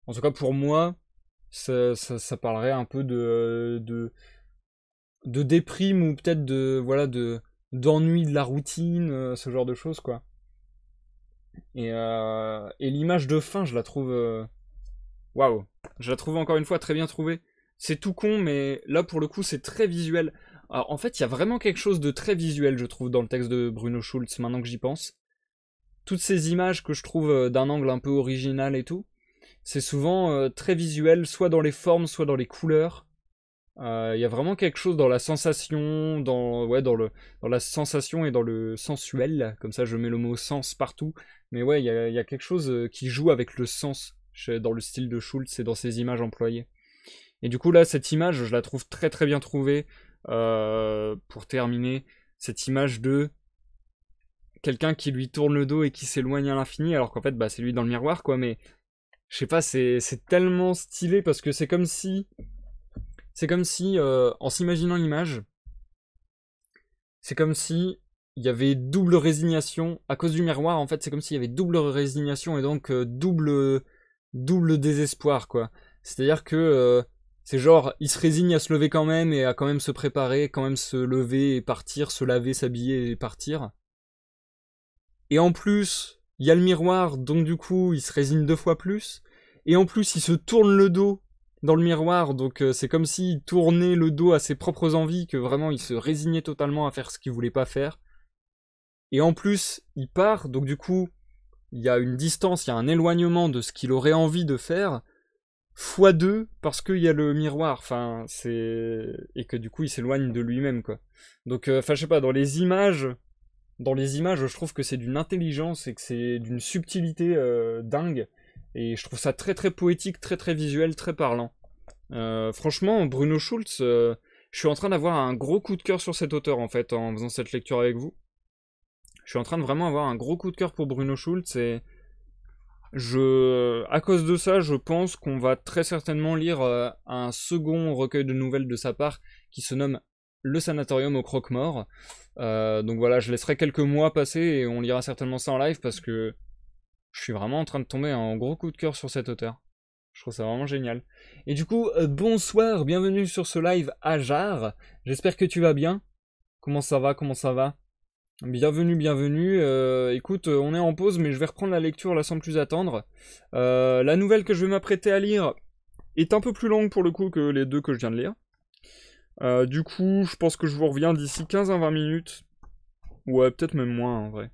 A: En tout cas pour moi, ça parlerait un peu de déprime ou peut-être d'ennui de la routine, ce genre de choses quoi. Et l'image de fin, je la trouve. Waouh! Je la trouve encore une fois très bien trouvée. C'est tout con, mais là pour le coup, c'est très visuel. Alors, en fait, il y a vraiment quelque chose de très visuel, je trouve, dans le texte de Bruno Schulz, maintenant que j'y pense. Toutes ces images que je trouve d'un angle un peu original et tout, c'est souvent très visuel, soit dans les formes, soit dans les couleurs. Il y a vraiment quelque chose dans la sensation, dans la sensation et dans le sensuel. Comme ça, je mets le mot sens partout. Mais ouais, il y a quelque chose qui joue avec le sens dans le style de Schultz et dans ses images employées. Et du coup, là, cette image, je la trouve très très bien trouvée. Pour terminer, cette image de quelqu'un qui lui tourne le dos et qui s'éloigne à l'infini, alors qu'en fait, bah, c'est lui dans le miroir, quoi. Mais je sais pas, c'est tellement stylé parce que c'est comme si, en s'imaginant l'image, c'est comme si il y avait double résignation à cause du miroir. En fait, c'est comme s'il y avait double résignation et donc double désespoir, quoi. C'est-à-dire que c'est genre, il se résigne à se lever quand même et à quand même se préparer, quand même se lever et partir, se laver, s'habiller et partir. Et en plus, il y a le miroir, donc du coup, il se résigne 2 fois plus. Et en plus, il se tourne le dos dans le miroir, donc c'est comme s'il tournait le dos à ses propres envies, que vraiment il se résignait totalement à faire ce qu'il voulait pas faire. Et en plus, il part, donc du coup, il y a une distance, il y a un éloignement de ce qu'il aurait envie de faire, fois 2 parce qu'il y a le miroir, enfin, c'est. Et que du coup, il s'éloigne de lui-même, quoi. Donc, enfin, je sais pas, dans les images, je trouve que c'est d'une intelligence et que c'est d'une subtilité dingue. Et je trouve ça très très poétique, très très visuel, très parlant. Franchement, Bruno Schulz, je suis en train d'avoir un gros coup de cœur sur cet auteur en fait, en faisant cette lecture avec vous. Je suis en train de vraiment avoir un gros coup de cœur pour Bruno Schulz et à cause de ça, je pense qu'on va très certainement lire un second recueil de nouvelles de sa part qui se nomme Le Sanatorium au Croque-Mort. Donc voilà, je laisserai quelques mois passer et on lira certainement ça en live parce que je suis vraiment en train de tomber en gros coup de cœur sur cet auteur. Je trouve ça vraiment génial. Et du coup, bonsoir, bienvenue sur ce live Ajar. J'espère que tu vas bien. Comment ça va? Comment ça va? Bienvenue, bienvenue. Écoute, on est en pause, mais je vais reprendre la lecture là sans plus attendre. La nouvelle que je vais m'apprêter à lire est un peu plus longue pour le coup que les deux que je viens de lire. Du coup, je pense que je vous reviens d'ici 15 à 20 minutes. Ouais, peut-être même moins en vrai.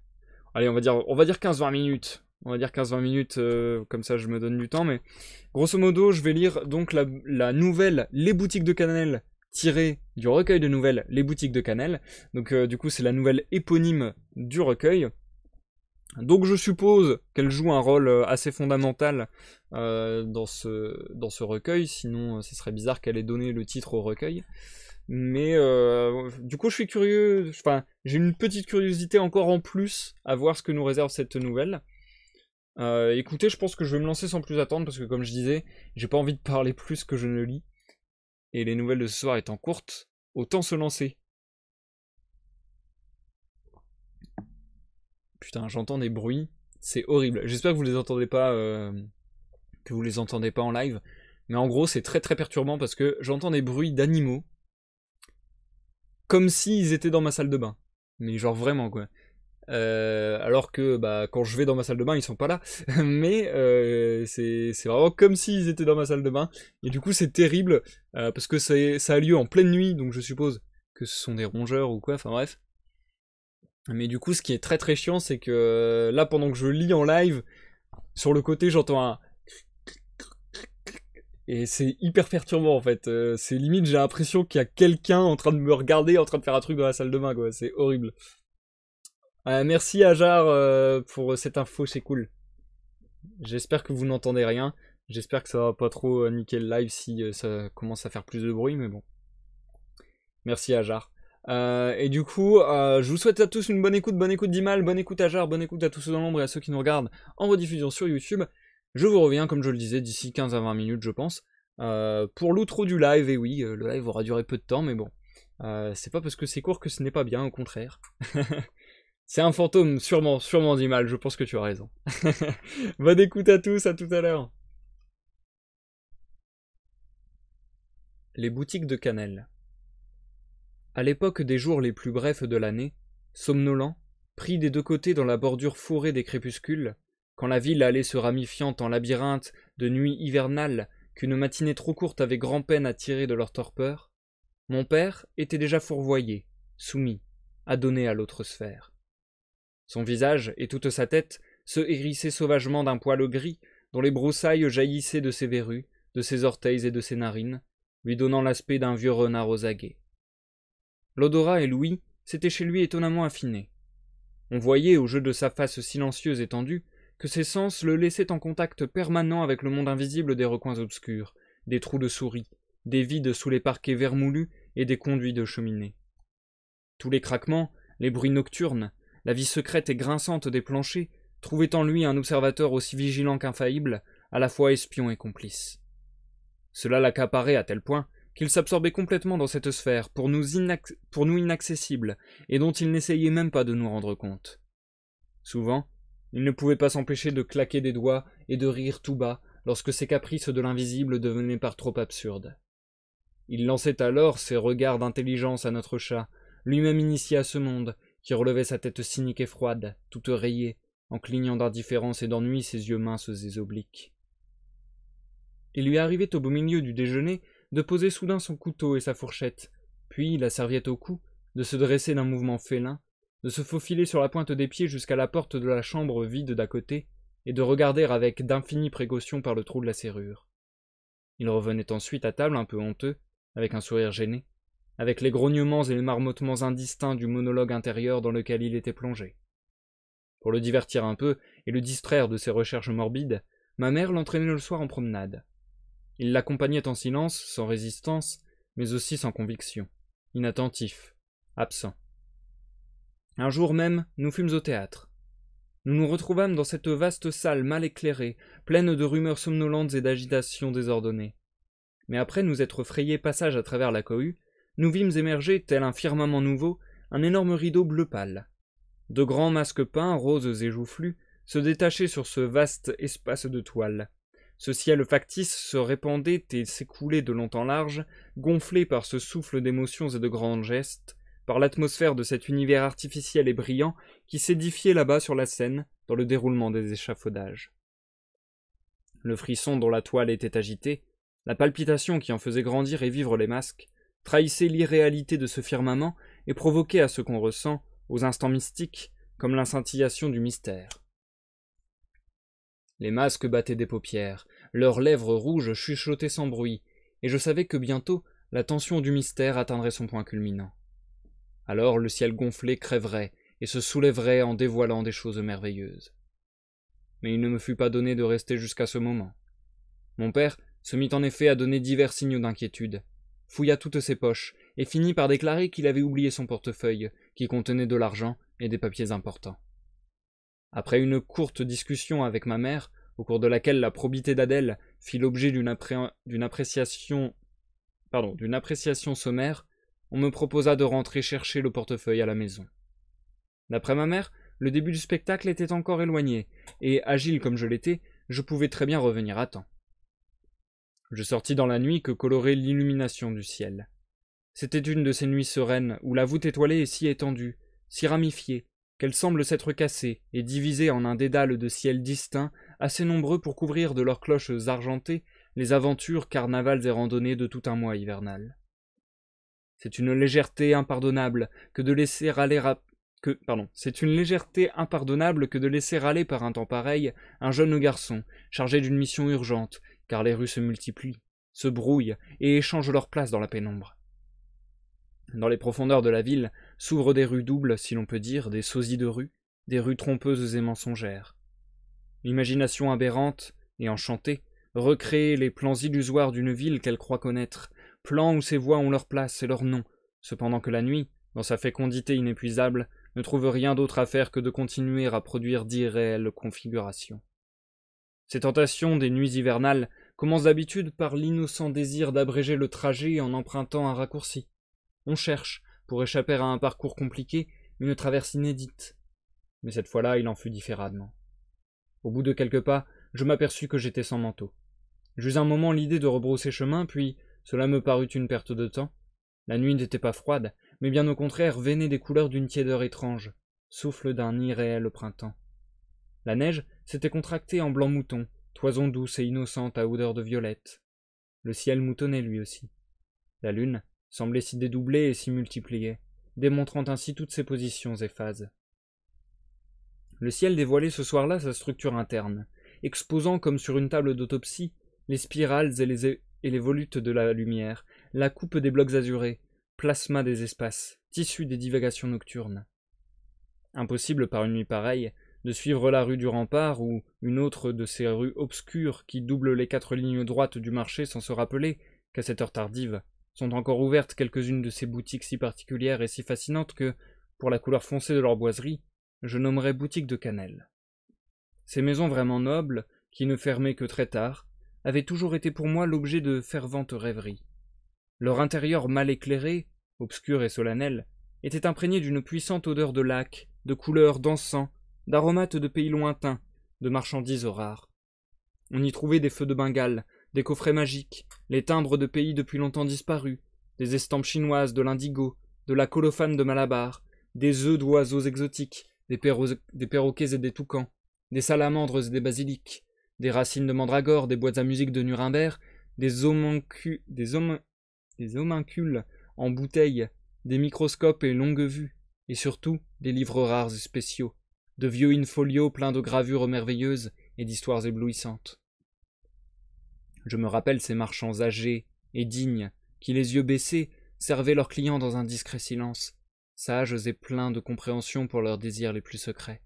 A: Allez, on va dire 15-20 minutes. On va dire 15-20 minutes, comme ça je me donne du temps, mais grosso modo, je vais lire donc la nouvelle Les Boutiques de Cannelle tirée du recueil de nouvelles Les Boutiques de Cannelle. Donc du coup, c'est la nouvelle éponyme du recueil. Donc je suppose qu'elle joue un rôle assez fondamental dans ce recueil, sinon ce serait bizarre qu'elle ait donné le titre au recueil. Mais du coup, je suis curieux, enfin, j'ai une petite curiosité encore en plus à voir ce que nous réserve cette nouvelle. Écoutez, je pense que je vais me lancer sans plus attendre parce que comme je disais, j'ai pas envie de parler plus que je ne lis. Et les nouvelles de ce soir étant courtes, autant se lancer. Putain, j'entends des bruits, c'est horrible. J'espère que vous les entendez pas, en live. Mais en gros, c'est très très perturbant parce que j'entends des bruits d'animaux comme s'ils étaient dans ma salle de bain. Mais genre vraiment quoi. Alors que bah, quand je vais dans ma salle de bain, ils sont pas là. Mais c'est vraiment comme s'ils étaient dans ma salle de bain. Et du coup, c'est terrible parce que ça a lieu en pleine nuit, donc je suppose que ce sont des rongeurs ou quoi. Enfin bref. Mais du coup, ce qui est très très chiant, c'est que là, pendant que je lis en live, sur le côté, j'entends un et c'est hyper perturbant en fait. C'est limite, j'ai l'impression qu'il y a quelqu'un en train de me regarder, en train de faire un truc dans la salle de bain, quoi. C'est horrible. Merci Ajar pour cette info, c'est cool. J'espère que vous n'entendez rien. J'espère que ça va pas trop niquer le live si ça commence à faire plus de bruit, mais bon. Merci Ajar. Et du coup, je vous souhaite à tous une bonne écoute d'Imal, bonne écoute Ajar, bonne écoute à tous ceux dans l'ombre et à ceux qui nous regardent en rediffusion sur YouTube. Je vous reviens, comme je le disais, d'ici 15 à 20 minutes, je pense, pour l'outro du live. Et oui, le live aura duré peu de temps, mais bon. C'est pas parce que c'est court que ce n'est pas bien, au contraire. C'est un fantôme, sûrement dit mal, je pense que tu as raison. Bonne écoute à tous, à tout à l'heure. Les boutiques de cannelle. À l'époque des jours les plus brefs de l'année, somnolent, pris des deux côtés dans la bordure fourrée des crépuscules, quand la ville allait se ramifiant en labyrinthe de nuits hivernales qu'une matinée trop courte avait grand-peine à tirer de leur torpeur, mon père était déjà fourvoyé, soumis, adonné à l'autre sphère. Son visage et toute sa tête se hérissaient sauvagement d'un poil gris dont les broussailles jaillissaient de ses verrues, de ses orteils et de ses narines, lui donnant l'aspect d'un vieux renard aux aguets. L'odorat et l'ouïe s'étaient chez lui étonnamment affinés. On voyait, au jeu de sa face silencieuse et tendue, que ses sens le laissaient en contact permanent avec le monde invisible des recoins obscurs, des trous de souris, des vides sous les parquets vermoulus et des conduits de cheminée. Tous les craquements, les bruits nocturnes, la vie secrète et grinçante des planchers trouvaient en lui un observateur aussi vigilant qu'infaillible, à la fois espion et complice. Cela l'accaparait à tel point qu'il s'absorbait complètement dans cette sphère, pour nous inaccessible, et dont il n'essayait même pas de nous rendre compte. Souvent, il ne pouvait pas s'empêcher de claquer des doigts et de rire tout bas lorsque ses caprices de l'invisible devenaient par trop absurdes. Il lançait alors ses regards d'intelligence à notre chat, lui-même initié à ce monde, qui relevait sa tête cynique et froide, toute rayée, en clignant d'indifférence et d'ennui ses yeux minces et obliques. Il lui arrivait au beau milieu du déjeuner de poser soudain son couteau et sa fourchette, puis, la serviette au cou, de se dresser d'un mouvement félin, de se faufiler sur la pointe des pieds jusqu'à la porte de la chambre vide d'à côté, et de regarder avec d'infinies précautions par le trou de la serrure. Il revenait ensuite à table un peu honteux, avec un sourire gêné, avec les grognements et les marmottements indistincts du monologue intérieur dans lequel il était plongé. Pour le divertir un peu et le distraire de ses recherches morbides, ma mère l'entraînait le soir en promenade. Il l'accompagnait en silence, sans résistance, mais aussi sans conviction, inattentif, absent. Un jour même, nous fûmes au théâtre. Nous nous retrouvâmes dans cette vaste salle mal éclairée, pleine de rumeurs somnolentes et d'agitations désordonnées. Mais après nous être frayé passage à travers la cohue, nous vîmes émerger, tel un firmament nouveau, un énorme rideau bleu pâle. De grands masques peints, roses et joufflus, se détachaient sur ce vaste espace de toile. Ce ciel factice se répandait et s'écoulait de long en large, gonflé par ce souffle d'émotions et de grands gestes, par l'atmosphère de cet univers artificiel et brillant qui s'édifiait là-bas sur la scène, dans le déroulement des échafaudages. Le frisson dont la toile était agitée, la palpitation qui en faisait grandir et vivre les masques, trahissait l'irréalité de ce firmament et provoquait à ce qu'on ressent, aux instants mystiques, comme l'inscintillation du mystère. Les masques battaient des paupières, leurs lèvres rouges chuchotaient sans bruit, et je savais que bientôt la tension du mystère atteindrait son point culminant. Alors le ciel gonflé crèverait et se soulèverait en dévoilant des choses merveilleuses. Mais il ne me fut pas donné de rester jusqu'à ce moment. Mon père se mit en effet à donner divers signaux d'inquiétude, fouilla toutes ses poches, et finit par déclarer qu'il avait oublié son portefeuille, qui contenait de l'argent et des papiers importants. Après une courte discussion avec ma mère, au cours de laquelle la probité d'Adèle fit l'objet d'une appréciation sommaire, on me proposa de rentrer chercher le portefeuille à la maison. D'après ma mère, le début du spectacle était encore éloigné, et, agile comme je l'étais, je pouvais très bien revenir à temps. Je sortis dans la nuit que colorait l'illumination du ciel. C'était une de ces nuits sereines où la voûte étoilée est si étendue, si ramifiée, qu'elle semble s'être cassée et divisée en un dédale de ciel distinct, assez nombreux pour couvrir de leurs cloches argentées les aventures, carnavals et randonnées de tout un mois hivernal. C'est une légèreté impardonnable que de laisser aller c'est une légèreté impardonnable que de laisser aller par un temps pareil un jeune garçon chargé d'une mission urgente, car les rues se multiplient, se brouillent et échangent leur place dans la pénombre. Dans les profondeurs de la ville s'ouvrent des rues doubles, si l'on peut dire, des sosies de rue, des rues trompeuses et mensongères. L'imagination aberrante et enchantée recrée les plans illusoires d'une ville qu'elle croit connaître, plans où ses voix ont leur place et leur nom, cependant que la nuit, dans sa fécondité inépuisable, ne trouve rien d'autre à faire que de continuer à produire d'irréelles configurations. Ces tentations des nuits hivernales commencent d'habitude par l'innocent désir d'abréger le trajet en empruntant un raccourci. On cherche, pour échapper à un parcours compliqué, une traverse inédite. Mais cette fois-là, il en fut différemment. Au bout de quelques pas, je m'aperçus que j'étais sans manteau. J'eus un moment l'idée de rebrousser chemin, puis cela me parut une perte de temps. La nuit n'était pas froide, mais bien au contraire veinée des couleurs d'une tiédeur étrange, souffle d'un irréel printemps. La neige s'était contractée en blanc mouton, toison douce et innocente à odeur de violette. Le ciel moutonnait lui aussi. La lune semblait s'y dédoubler et s'y multiplier, démontrant ainsi toutes ses positions et phases. Le ciel dévoilait ce soir-là sa structure interne, exposant comme sur une table d'autopsie les spirales et les volutes de la lumière, la coupe des blocs azurés, plasma des espaces, tissu des divagations nocturnes. Impossible par une nuit pareille de suivre la rue du Rempart ou une autre de ces rues obscures qui doublent les 4 lignes droites du marché sans se rappeler qu'à cette heure tardive sont encore ouvertes quelques-unes de ces boutiques si particulières et si fascinantes que, pour la couleur foncée de leur boiserie, je nommerais boutiques de cannelle. Ces maisons vraiment nobles, qui ne fermaient que très tard, avaient toujours été pour moi l'objet de ferventes rêveries. Leur intérieur mal éclairé, obscur et solennel, était imprégné d'une puissante odeur de lac, de couleurs, d'encens, d'aromates de pays lointains, de marchandises rares. On y trouvait des feux de Bengale, des coffrets magiques, les timbres de pays depuis longtemps disparus, des estampes chinoises de l'indigo, de la colophane de Malabar, des œufs d'oiseaux exotiques, des perroquets et des toucans, des salamandres et des basiliques, des racines de mandragore, des boîtes à musique de Nuremberg, des homuncules en bouteilles, des microscopes et longues-vues, et surtout des livres rares et spéciaux, de vieux in-folio pleins de gravures merveilleuses et d'histoires éblouissantes. Je me rappelle ces marchands âgés et dignes qui, les yeux baissés, servaient leurs clients dans un discret silence, sages et pleins de compréhension pour leurs désirs les plus secrets.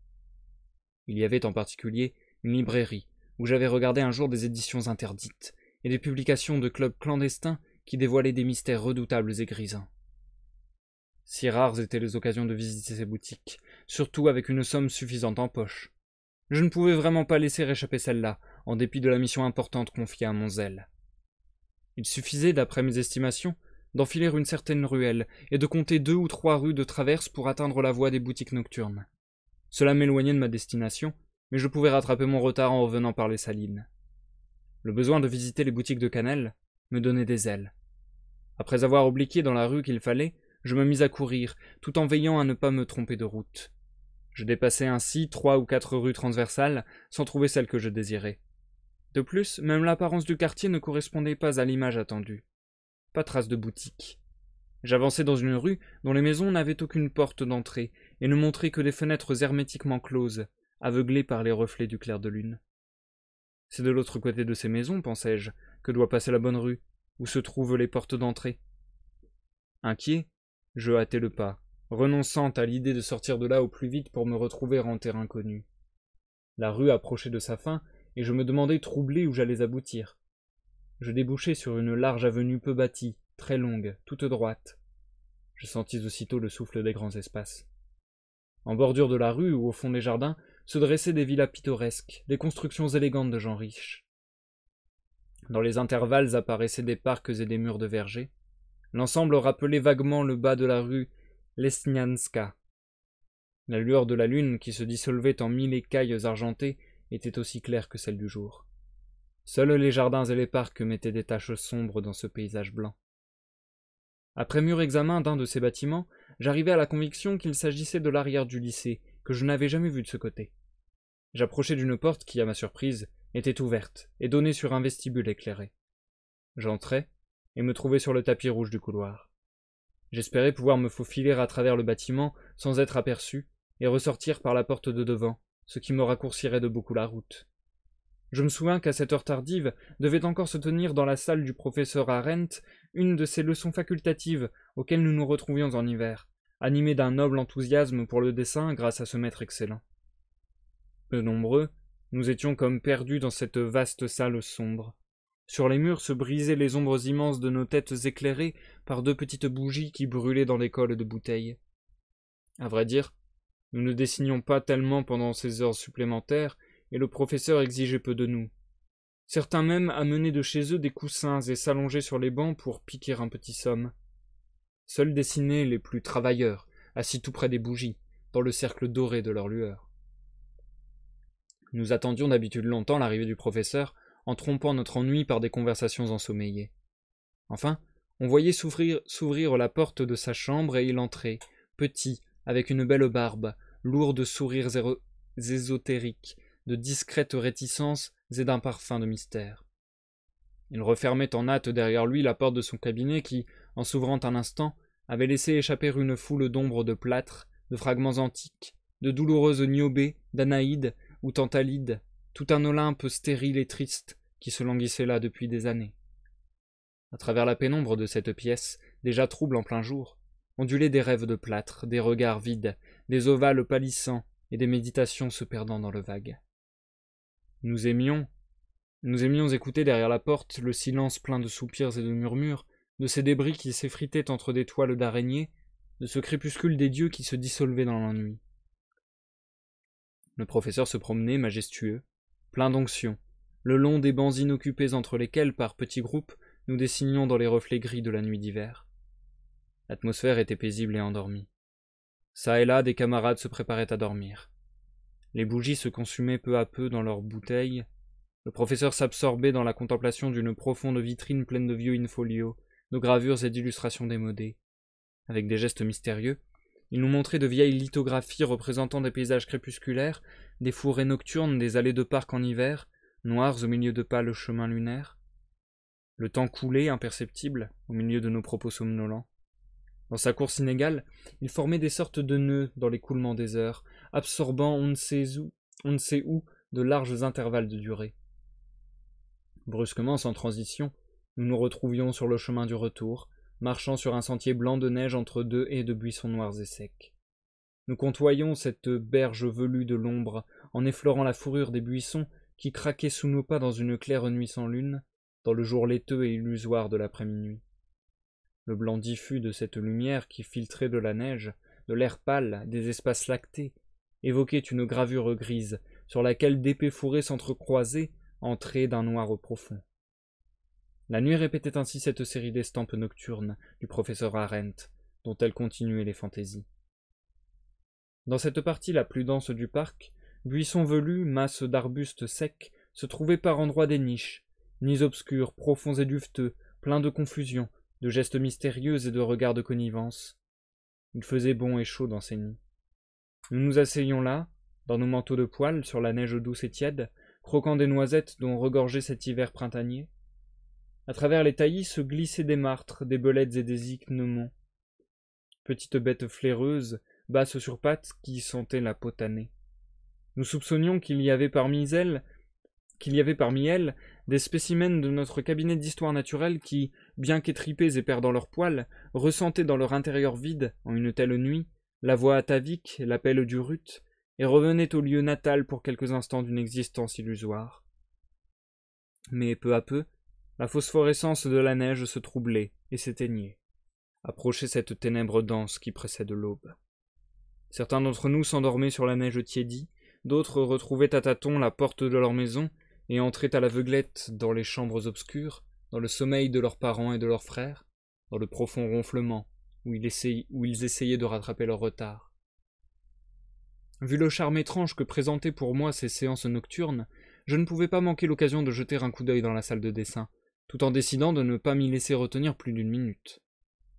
A: Il y avait en particulier une librairie où j'avais regardé un jour des éditions interdites et des publications de clubs clandestins qui dévoilaient des mystères redoutables et grisants. Si rares étaient les occasions de visiter ces boutiques, surtout avec une somme suffisante en poche. Je ne pouvais vraiment pas laisser échapper celle-là, en dépit de la mission importante confiée à mon zèle. Il suffisait, d'après mes estimations, d'enfiler une certaine ruelle et de compter 2 ou 3 rues de traverse pour atteindre la voie des boutiques nocturnes. Cela m'éloignait de ma destination, mais je pouvais rattraper mon retard en revenant par les Salines. Le besoin de visiter les boutiques de cannelle me donnait des ailes. Après avoir obliqué dans la rue qu'il fallait, je me mis à courir, tout en veillant à ne pas me tromper de route. Je dépassai ainsi 3 ou 4 rues transversales, sans trouver celle que je désirais. De plus, même l'apparence du quartier ne correspondait pas à l'image attendue. Pas trace de boutique. J'avançai dans une rue dont les maisons n'avaient aucune porte d'entrée et ne montraient que des fenêtres hermétiquement closes, aveuglées par les reflets du clair de lune. C'est de l'autre côté de ces maisons, pensai-je, que doit passer la bonne rue, où se trouvent les portes d'entrée. Inquiet, je hâtai le pas, renonçant à l'idée de sortir de là au plus vite pour me retrouver en terrain connu. La rue approchait de sa fin, et je me demandais troublé où j'allais aboutir. Je débouchai sur une large avenue peu bâtie, très longue, toute droite. Je sentis aussitôt le souffle des grands espaces. En bordure de la rue ou au fond des jardins se dressaient des villas pittoresques, des constructions élégantes de gens riches. Dans les intervalles apparaissaient des parcs et des murs de vergers. L'ensemble rappelait vaguement le bas de la rue Lesnianska. La lueur de la lune, qui se dissolvait en 1000 écailles argentées, était aussi claire que celle du jour. Seuls les jardins et les parcs mettaient des taches sombres dans ce paysage blanc. Après mûr examen d'un de ces bâtiments, j'arrivai à la conviction qu'il s'agissait de l'arrière du lycée, que je n'avais jamais vu de ce côté. J'approchai d'une porte qui, à ma surprise, était ouverte et donnait sur un vestibule éclairé. J'entrai et me trouvai sur le tapis rouge du couloir. J'espérais pouvoir me faufiler à travers le bâtiment sans être aperçu et ressortir par la porte de devant, ce qui me raccourcirait de beaucoup la route. Je me souviens qu'à cette heure tardive devait encore se tenir dans la salle du professeur Arendt une de ces leçons facultatives auxquelles nous nous retrouvions en hiver, animés d'un noble enthousiasme pour le dessin grâce à ce maître excellent. Peu nombreux, nous étions comme perdus dans cette vaste salle sombre. Sur les murs se brisaient les ombres immenses de nos têtes éclairées par 2 petites bougies qui brûlaient dans des cols de bouteilles. À vrai dire, nous ne dessinions pas tellement pendant ces heures supplémentaires, et le professeur exigeait peu de nous. Certains même amenaient de chez eux des coussins et s'allongeaient sur les bancs pour piquer un petit somme. Seuls dessinaient les plus travailleurs, assis tout près des bougies, dans le cercle doré de leur lueur. Nous attendions d'habitude longtemps l'arrivée du professeur, en trompant notre ennui par des conversations ensommeillées. Enfin, on voyait s'ouvrir la porte de sa chambre et il entrait, petit, avec une belle barbe, lourd de sourires ésotériques, de discrètes réticences et d'un parfum de mystère. Il refermait en hâte derrière lui la porte de son cabinet qui, en s'ouvrant un instant, avait laissé échapper une foule d'ombres de plâtre, de fragments antiques, de douloureuses niobées, d'Anaïdes ou Tantalides, tout un Olympe stérile et triste qui se languissait là depuis des années. À travers la pénombre de cette pièce, déjà trouble en plein jour, ondulaient des rêves de plâtre, des regards vides, des ovales pâlissants et des méditations se perdant dans le vague. Nous aimions écouter derrière la porte le silence plein de soupirs et de murmures, de ces débris qui s'effritaient entre des toiles d'araignées, de ce crépuscule des dieux qui se dissolvait dans l'ennui. Le professeur se promenait, majestueux, plein d'onction, le long des bancs inoccupés entre lesquels, par petits groupes, nous dessinions dans les reflets gris de la nuit d'hiver. L'atmosphère était paisible et endormie. Çà et là, des camarades se préparaient à dormir. Les bougies se consumaient peu à peu dans leurs bouteilles. Le professeur s'absorbait dans la contemplation d'une profonde vitrine pleine de vieux in-folio, de gravures et d'illustrations démodées. Avec des gestes mystérieux, il nous montrait de vieilles lithographies représentant des paysages crépusculaires, des forêts nocturnes, des allées de parc en hiver, noires au milieu de pâles chemins lunaires. Le temps coulait, imperceptible, au milieu de nos propos somnolents. Dans sa course inégale, il formait des sortes de nœuds dans l'écoulement des heures, absorbant on ne sait où de larges intervalles de durée. Brusquement, sans transition, nous nous retrouvions sur le chemin du retour, marchant sur un sentier blanc de neige entre 2 haies de buissons noirs et secs. Nous côtoyions cette berge velue de l'ombre, en effleurant la fourrure des buissons qui craquaient sous nos pas dans une claire nuit sans lune, dans le jour laiteux et illusoire de l'après-minuit. Le blanc diffus de cette lumière qui filtrait de la neige, de l'air pâle, des espaces lactés, évoquait une gravure grise sur laquelle d'épais fourrés s'entrecroisaient, entrés d'un noir profond. La nuit répétait ainsi cette série d'estampes nocturnes du professeur Arendt, dont elle continuait les fantaisies. Dans cette partie la plus dense du parc, buissons velus, masses d'arbustes secs, se trouvaient par endroits des niches, nids obscurs, profonds et duveteux, pleins de confusion, de gestes mystérieux et de regards de connivence. Il faisait bon et chaud dans ces nids. Nous nous asseyions là, dans nos manteaux de poil, sur la neige douce et tiède, croquant des noisettes dont regorgeait cet hiver printanier. À travers les taillis se glissaient des martres, des belettes et des ichneumons. Petites bêtes flaireuses, basses sur pattes, qui sentaient la peau tannée. Nous soupçonnions qu'il y avait parmi elles des spécimens de notre cabinet d'histoire naturelle qui, bien qu'étripés et perdant leur poil, ressentaient dans leur intérieur vide, en une telle nuit, la voix atavique, l'appel du rut, et revenaient au lieu natal pour quelques instants d'une existence illusoire. Mais peu à peu, la phosphorescence de la neige se troublait et s'éteignait, approchait cette ténèbre dense qui précède l'aube. Certains d'entre nous s'endormaient sur la neige tiédie, d'autres retrouvaient à tâtons la porte de leur maison et entraient à l'aveuglette dans les chambres obscures, dans le sommeil de leurs parents et de leurs frères, dans le profond ronflement où ils essayaient de rattraper leur retard. Vu le charme étrange que présentaient pour moi ces séances nocturnes, je ne pouvais pas manquer l'occasion de jeter un coup d'œil dans la salle de dessin, tout en décidant de ne pas m'y laisser retenir plus d'une minute.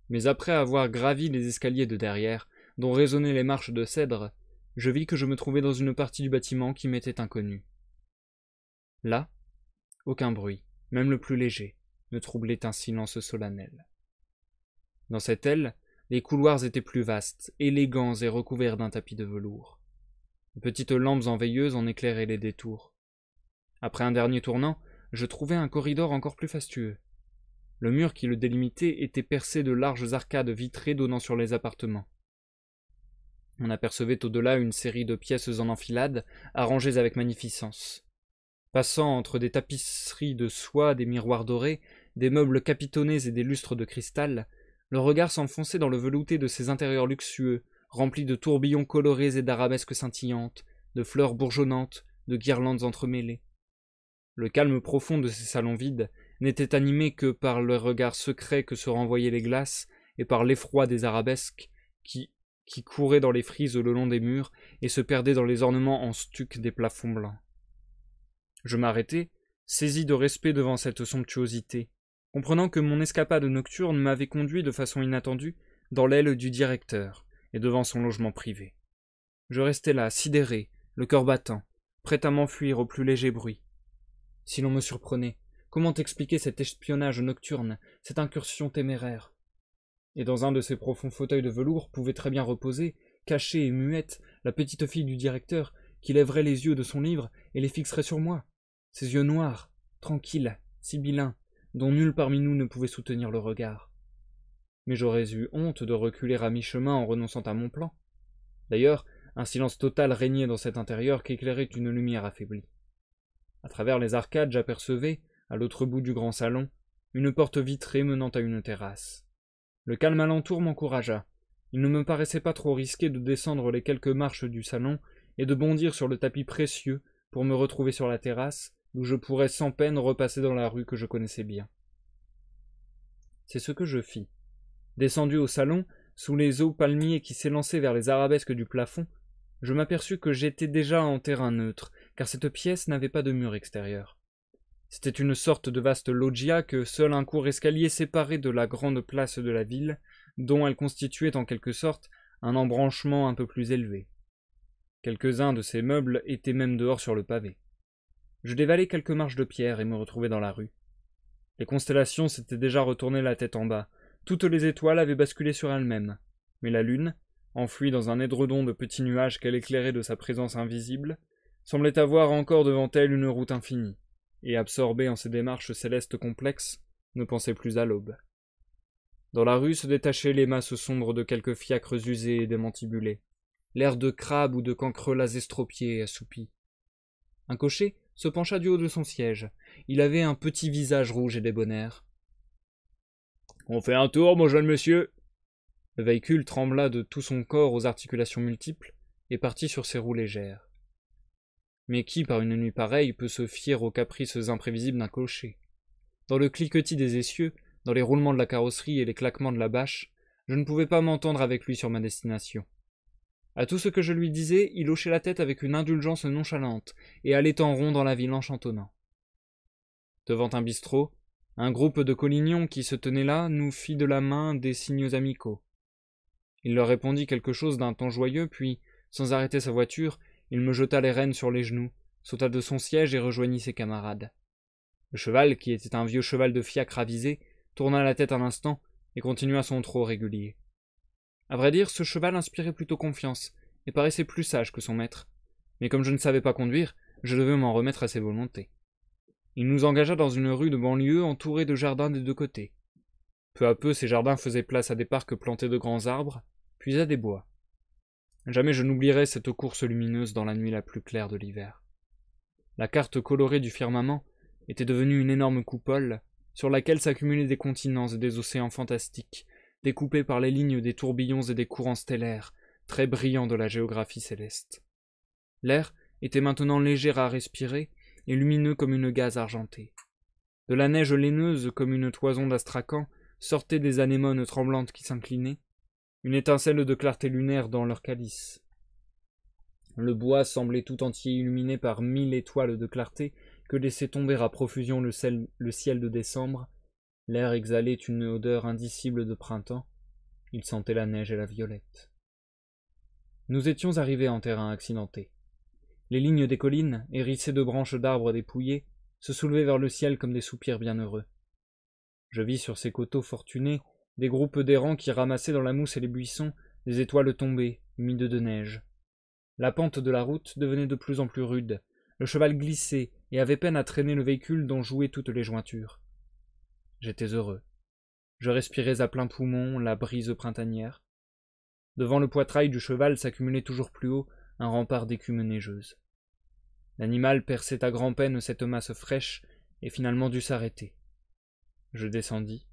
A: Mais après avoir gravi les escaliers de derrière, dont résonnaient les marches de cèdre, je vis que je me trouvais dans une partie du bâtiment qui m'était inconnue. Là, aucun bruit, même le plus léger, ne troublait un silence solennel. Dans cette aile, les couloirs étaient plus vastes, élégants et recouverts d'un tapis de velours. De petites lampes en veilleuse en éclairaient les détours. Après un dernier tournant, je trouvai un corridor encore plus fastueux. Le mur qui le délimitait était percé de larges arcades vitrées donnant sur les appartements. On apercevait au-delà une série de pièces en enfilade, arrangées avec magnificence. Passant entre des tapisseries de soie, des miroirs dorés, des meubles capitonnés et des lustres de cristal, le regard s'enfonçait dans le velouté de ces intérieurs luxueux, remplis de tourbillons colorés et d'arabesques scintillantes, de fleurs bourgeonnantes, de guirlandes entremêlées. Le calme profond de ces salons vides n'était animé que par le regard secret que se renvoyaient les glaces et par l'effroi des arabesques qui couraient dans les frises le long des murs et se perdaient dans les ornements en stuc des plafonds blancs. Je m'arrêtai, saisi de respect devant cette somptuosité, comprenant que mon escapade nocturne m'avait conduit de façon inattendue dans l'aile du directeur et devant son logement privé. Je restai là, sidéré, le cœur battant, prêt à m'enfuir au plus léger bruit. Si l'on me surprenait, comment expliquer cet espionnage nocturne, cette incursion téméraire? Et dans un de ces profonds fauteuils de velours pouvait très bien reposer, cachée et muette, la petite fille du directeur, qui lèverait les yeux de son livre et les fixerait sur moi, ses yeux noirs, tranquilles, sibyllins, dont nul parmi nous ne pouvait soutenir le regard. Mais j'aurais eu honte de reculer à mi-chemin en renonçant à mon plan. D'ailleurs, un silence total régnait dans cet intérieur qu'éclairait une lumière affaiblie. À travers les arcades, j'apercevais, à l'autre bout du grand salon, une porte vitrée menant à une terrasse. Le calme alentour m'encouragea. Il ne me paraissait pas trop risqué de descendre les quelques marches du salon et de bondir sur le tapis précieux pour me retrouver sur la terrasse, d'où je pourrais sans peine repasser dans la rue que je connaissais bien. C'est ce que je fis. Descendu au salon, sous les hauts palmiers qui s'élançaient vers les arabesques du plafond, je m'aperçus que j'étais déjà en terrain neutre, car cette pièce n'avait pas de mur extérieur. C'était une sorte de vaste loggia que seul un court escalier séparait de la grande place de la ville, dont elle constituait en quelque sorte un embranchement un peu plus élevé. Quelques-uns de ces meubles étaient même dehors sur le pavé. Je dévalai quelques marches de pierre et me retrouvai dans la rue. Les constellations s'étaient déjà retourné la tête en bas, toutes les étoiles avaient basculé sur elles-mêmes, mais la lune, enfouie dans un édredon de petits nuages qu'elle éclairait de sa présence invisible, semblait avoir encore devant elle une route infinie, et absorbée en ses démarches célestes complexes, ne pensait plus à l'aube. Dans la rue se détachaient les masses sombres de quelques fiacres usés et démantibulés, l'air de crabes ou de cancrelats estropiés et assoupis. Un cocher se pencha du haut de son siège. Il avait un petit visage rouge et débonnaire. « On fait un tour, mon jeune monsieur !» Le véhicule trembla de tout son corps aux articulations multiples et partit sur ses roues légères. Mais qui, par une nuit pareille, peut se fier aux caprices imprévisibles d'un cocher? Dans le cliquetis des essieux, dans les roulements de la carrosserie et les claquements de la bâche, je ne pouvais pas m'entendre avec lui sur ma destination. À tout ce que je lui disais, il hochait la tête avec une indulgence nonchalante et allait en rond dans la ville en chantonnant. Devant un bistrot, un groupe de colignons qui se tenaient là nous fit de la main des signes amicaux. Il leur répondit quelque chose d'un ton joyeux, puis, sans arrêter sa voiture, il me jeta les rênes sur les genoux, sauta de son siège et rejoignit ses camarades. Le cheval, qui était un vieux cheval de fiacre avisé, tourna la tête un instant et continua son trot régulier. À vrai dire, ce cheval inspirait plutôt confiance et paraissait plus sage que son maître, mais comme je ne savais pas conduire, je devais m'en remettre à ses volontés. Il nous engagea dans une rue de banlieue entourée de jardins des deux côtés. Peu à peu, ces jardins faisaient place à des parcs plantés de grands arbres, puis à des bois. Jamais je n'oublierai cette course lumineuse dans la nuit la plus claire de l'hiver. La carte colorée du firmament était devenue une énorme coupole, sur laquelle s'accumulaient des continents et des océans fantastiques, découpés par les lignes des tourbillons et des courants stellaires, très brillants de la géographie céleste. L'air était maintenant léger à respirer et lumineux comme une gaze argentée. De la neige laineuse comme une toison d'astracan sortait des anémones tremblantes qui s'inclinaient, une étincelle de clarté lunaire dans leur calice. Le bois semblait tout entier illuminé par 1000 étoiles de clarté que laissait tomber à profusion le ciel de décembre. L'air exhalait une odeur indicible de printemps. Il sentait la neige et la violette. Nous étions arrivés en terrain accidenté. Les lignes des collines, hérissées de branches d'arbres dépouillés, se soulevaient vers le ciel comme des soupirs bienheureux. Je vis sur ces coteaux fortunés des groupes d'errants qui ramassaient dans la mousse et les buissons des étoiles tombées, humides de neige. La pente de la route devenait de plus en plus rude. Le cheval glissait et avait peine à traîner le véhicule dont jouaient toutes les jointures. J'étais heureux. Je respirais à plein poumon la brise printanière. Devant le poitrail du cheval s'accumulait toujours plus haut un rempart d'écume neigeuse. L'animal perçait à grand-peine cette masse fraîche et finalement dut s'arrêter. Je descendis.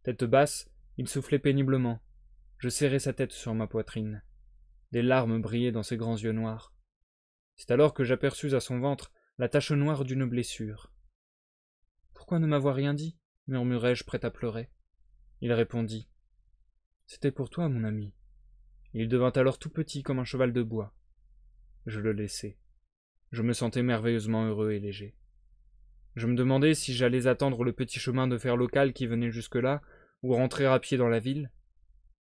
A: Tête basse, il soufflait péniblement. Je serrai sa tête sur ma poitrine. Des larmes brillaient dans ses grands yeux noirs. C'est alors que j'aperçus à son ventre la tache noire d'une blessure. « Pourquoi ne m'avoir rien dit ?» murmurai-je prêt à pleurer. Il répondit. « C'était pour toi, mon ami. » Il devint alors tout petit comme un cheval de bois. Je le laissai. Je me sentais merveilleusement heureux et léger. Je me demandais si j'allais attendre le petit chemin de fer local qui venait jusque-là, ou rentrer à pied dans la ville.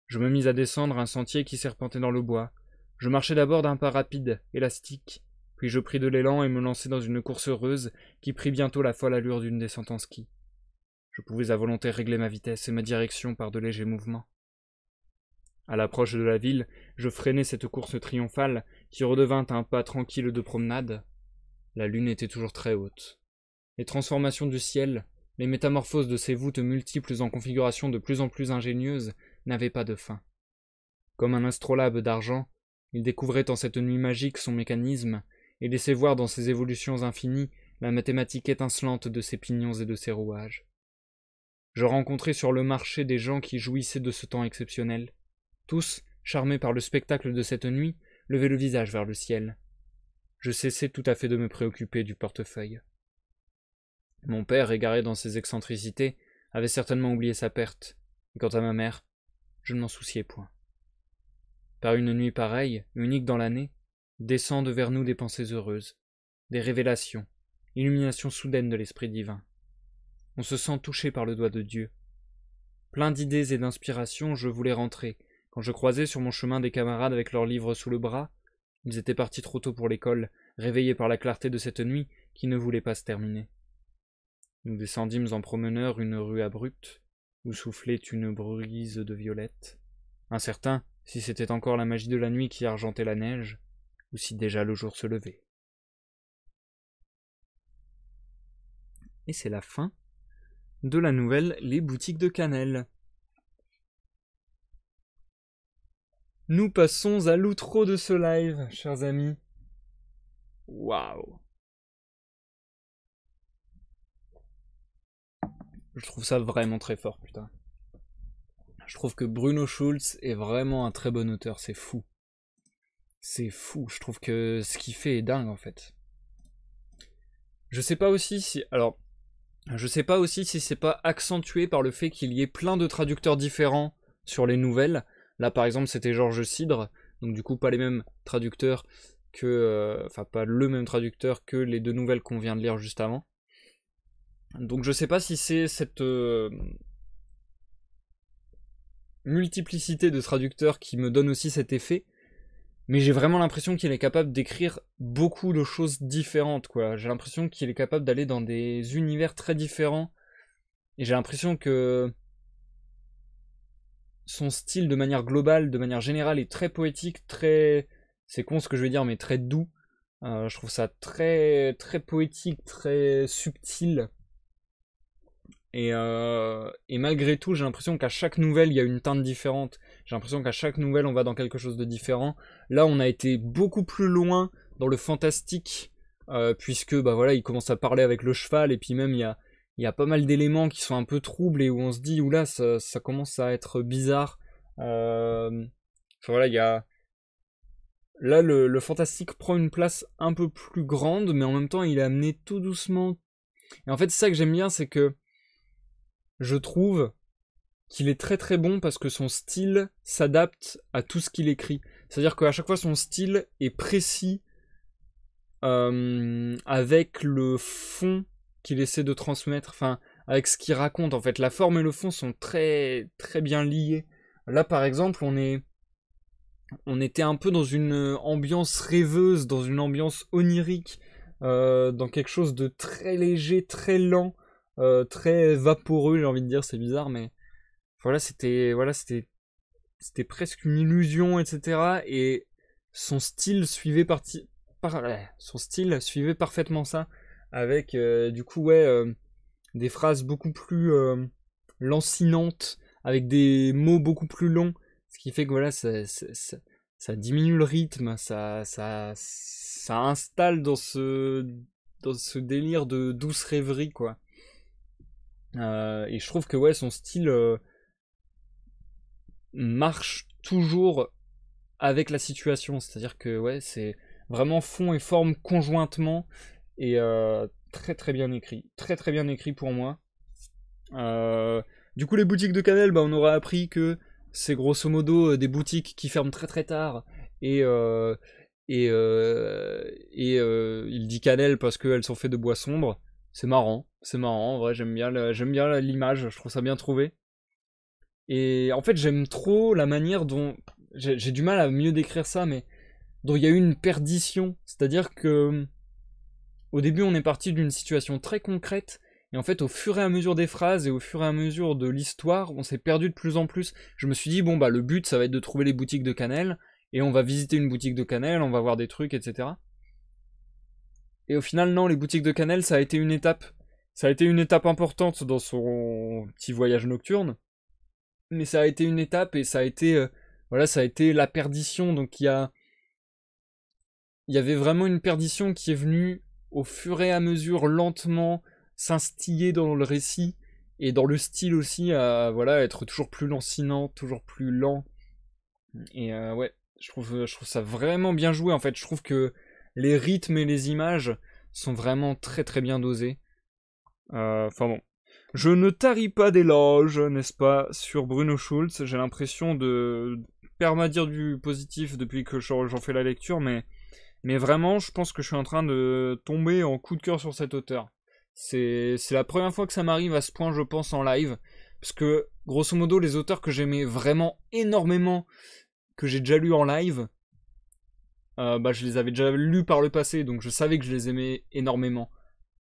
A: Je me mis à descendre un sentier qui serpentait dans le bois. Je marchai d'abord d'un pas rapide, élastique, puis je pris de l'élan et me lançai dans une course heureuse qui prit bientôt la folle allure d'une descente en ski. Je pouvais à volonté régler ma vitesse et ma direction par de légers mouvements. À l'approche de la ville, je freinai cette course triomphale qui redevint un pas tranquille de promenade. La lune était toujours très haute. Les transformations du ciel, les métamorphoses de ces voûtes multiples en configurations de plus en plus ingénieuses n'avaient pas de fin. Comme un astrolabe d'argent, il découvrait en cette nuit magique son mécanisme et laissait voir dans ses évolutions infinies la mathématique étincelante de ses pignons et de ses rouages. Je rencontrai sur le marché des gens qui jouissaient de ce temps exceptionnel. Tous, charmés par le spectacle de cette nuit, levaient le visage vers le ciel. Je cessai tout à fait de me préoccuper du portefeuille. Mon père, égaré dans ses excentricités, avait certainement oublié sa perte, et quant à ma mère, je ne m'en souciais point. Par une nuit pareille, unique dans l'année, descendent vers nous des pensées heureuses, des révélations, illuminations soudaines de l'esprit divin. On se sent touché par le doigt de Dieu. Plein d'idées et d'inspirations, je voulais rentrer, quand je croisais sur mon chemin des camarades avec leurs livres sous le bras. Ils étaient partis trop tôt pour l'école, réveillés par la clarté de cette nuit qui ne voulait pas se terminer. Nous descendîmes en promeneur une rue abrupte, où soufflait une brise de violettes, incertain si c'était encore la magie de la nuit qui argentait la neige, ou si déjà le jour se levait. Et c'est la fin de la nouvelle Les boutiques de cannelle. Nous passons à l'outro de ce live, chers amis. Waouh! Je trouve ça vraiment très fort, putain. Je trouve que Bruno Schulz est vraiment un très bon auteur, c'est fou. C'est fou, je trouve que ce qu'il fait est dingue en fait. Je sais pas aussi si c'est pas accentué par le fait qu'il y ait plein de traducteurs différents sur les nouvelles. Là par exemple c'était Georges Cidre, donc du coup pas les mêmes traducteurs que... Enfin pas le même traducteur que les deux nouvelles qu'on vient de lire juste avant. Donc je sais pas si c'est cette multiplicité de traducteurs qui me donne aussi cet effet, mais j'ai vraiment l'impression qu'il est capable d'écrire beaucoup de choses différentes, quoi. J'ai l'impression qu'il est capable d'aller dans des univers très différents, et j'ai l'impression que son style de manière globale, de manière générale, est très poétique, très... C'est con ce que je vais dire, mais très doux. Je trouve ça très, très poétique, très subtil. Et malgré tout, j'ai l'impression qu'à chaque nouvelle, il y a une teinte différente. J'ai l'impression qu'à chaque nouvelle, on va dans quelque chose de différent. Là, on a été beaucoup plus loin dans le fantastique, puisque bah voilà, il commence à parler avec le cheval, et puis même il y a pas mal d'éléments qui sont un peu troubles et où on se dit, oula, ça commence à être bizarre. Enfin voilà, il y a... Là, le fantastique prend une place un peu plus grande, mais en même temps, il est amené tout doucement. Et en fait, c'est ça que j'aime bien, c'est que je trouve qu'il est très très bon parce que son style s'adapte à tout ce qu'il écrit. C'est-à-dire qu'à chaque fois son style est précis avec le fond qu'il essaie de transmettre, enfin avec ce qu'il raconte. En fait, la forme et le fond sont très très bien liés. Là par exemple, on est on était un peu dans une ambiance rêveuse, dans une ambiance onirique, dans quelque chose de très léger, très lent, très vaporeux, j'ai envie de dire, c'est bizarre, mais c'était presque une illusion, etc. Et son style suivait son style suivait parfaitement ça, avec du coup des phrases beaucoup plus lancinantes, avec des mots beaucoup plus longs, ce qui fait que voilà, ça diminue le rythme, ça installe dans ce délire de douce rêverie, quoi. Et je trouve que ouais, son style marche toujours avec la situation, c'est-à-dire que ouais, c'est vraiment fond et forme conjointement, et très très bien écrit pour moi. Du coup, les boutiques de Canel, bah, on aura appris que c'est grosso modo des boutiques qui ferment très très tard, et il dit Canel parce qu'elles sont faites de bois sombre. C'est marrant, en vrai, j'aime bien l'image, je trouve ça bien trouvé. Et en fait, j'aime trop la manière dont j'ai du mal à mieux décrire ça, mais dont il y a eu une perdition, c'est-à-dire que au début, on est parti d'une situation très concrète, et en fait, au fur et à mesure des phrases et au fur et à mesure de l'histoire, on s'est perdu de plus en plus. Je me suis dit, bon, bah, le but, ça va être de trouver les boutiques de Canel, et on va visiter une boutique de Canel, on va voir des trucs, etc. Et au final, non, les boutiques de Canel, ça a été une étape. Ça a été une étape importante dans son petit voyage nocturne, mais ça a été une étape, et ça a été, voilà, ça a été la perdition. Donc il y avait vraiment une perdition qui est venue au fur et à mesure, lentement, s'instiller dans le récit, et dans le style aussi, à voilà, être toujours plus lancinant, toujours plus lent. Et ouais, je trouve ça vraiment bien joué, en fait. Je trouve que les rythmes et les images sont vraiment très très bien dosés. Enfin bon. Je ne taris pas d'éloges, n'est-ce pas, sur Bruno Schulz. J'ai l'impression de perma-dire du positif depuis que j'en fais la lecture, mais vraiment, je pense que je suis en train de tomber en coup de cœur sur cet auteur. C'est la première fois que ça m'arrive à ce point, je pense, en live. Parce que, grosso modo, les auteurs que j'aimais vraiment énormément, que j'ai déjà lus en live, bah, je les avais déjà lus par le passé, donc je savais que je les aimais énormément.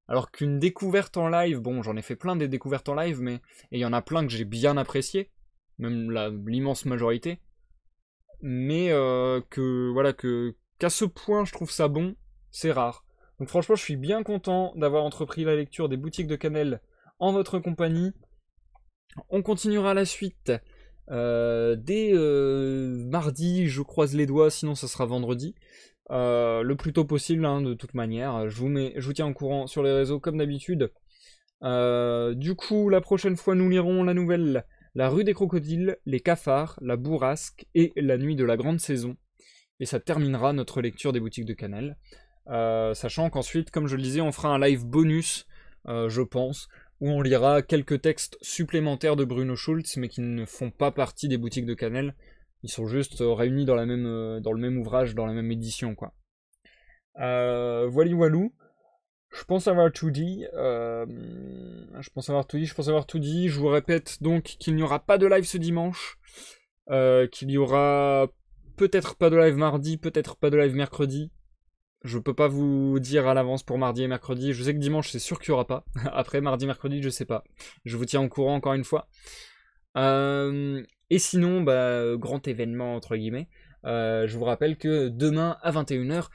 A: Alors qu'une découverte en live, bon, j'en ai fait plein des découvertes en live, mais et il y en a plein que j'ai bien apprécié, même l'immense majorité, mais que voilà, que qu'à ce point je trouve ça bon, c'est rare. Donc franchement, je suis bien content d'avoir entrepris la lecture des boutiques de Canel en votre compagnie. On continuera la suite dès mardi, je croise les doigts, sinon ça sera vendredi. Le plus tôt possible, hein, de toute manière. Je vous tiens au courant sur les réseaux comme d'habitude. Du coup, la prochaine fois, nous lirons la nouvelle La rue des crocodiles, Les cafards, La bourrasque et La nuit de la grande saison. Et ça terminera notre lecture des boutiques de Canel. Sachant qu'ensuite, comme je le disais, on fera un live bonus, je pense, où on lira quelques textes supplémentaires de Bruno Schulz, mais qui ne font pas partie des boutiques de Canel. Ils sont juste réunis dans le même ouvrage, dans la même édition, quoi. Voili voilou. Je pense avoir tout dit. Je pense avoir tout dit. Je vous répète donc qu'il n'y aura pas de live ce dimanche. Qu'il y aura peut-être pas de live mardi, peut-être pas de live mercredi. Je peux pas vous dire à l'avance pour mardi et mercredi. Je sais que dimanche, c'est sûr qu'il y aura pas. Après, mardi, mercredi, je sais pas. Je vous tiens au courant encore une fois. Et sinon, bah, grand événement entre guillemets. Je vous rappelle que demain à 21h,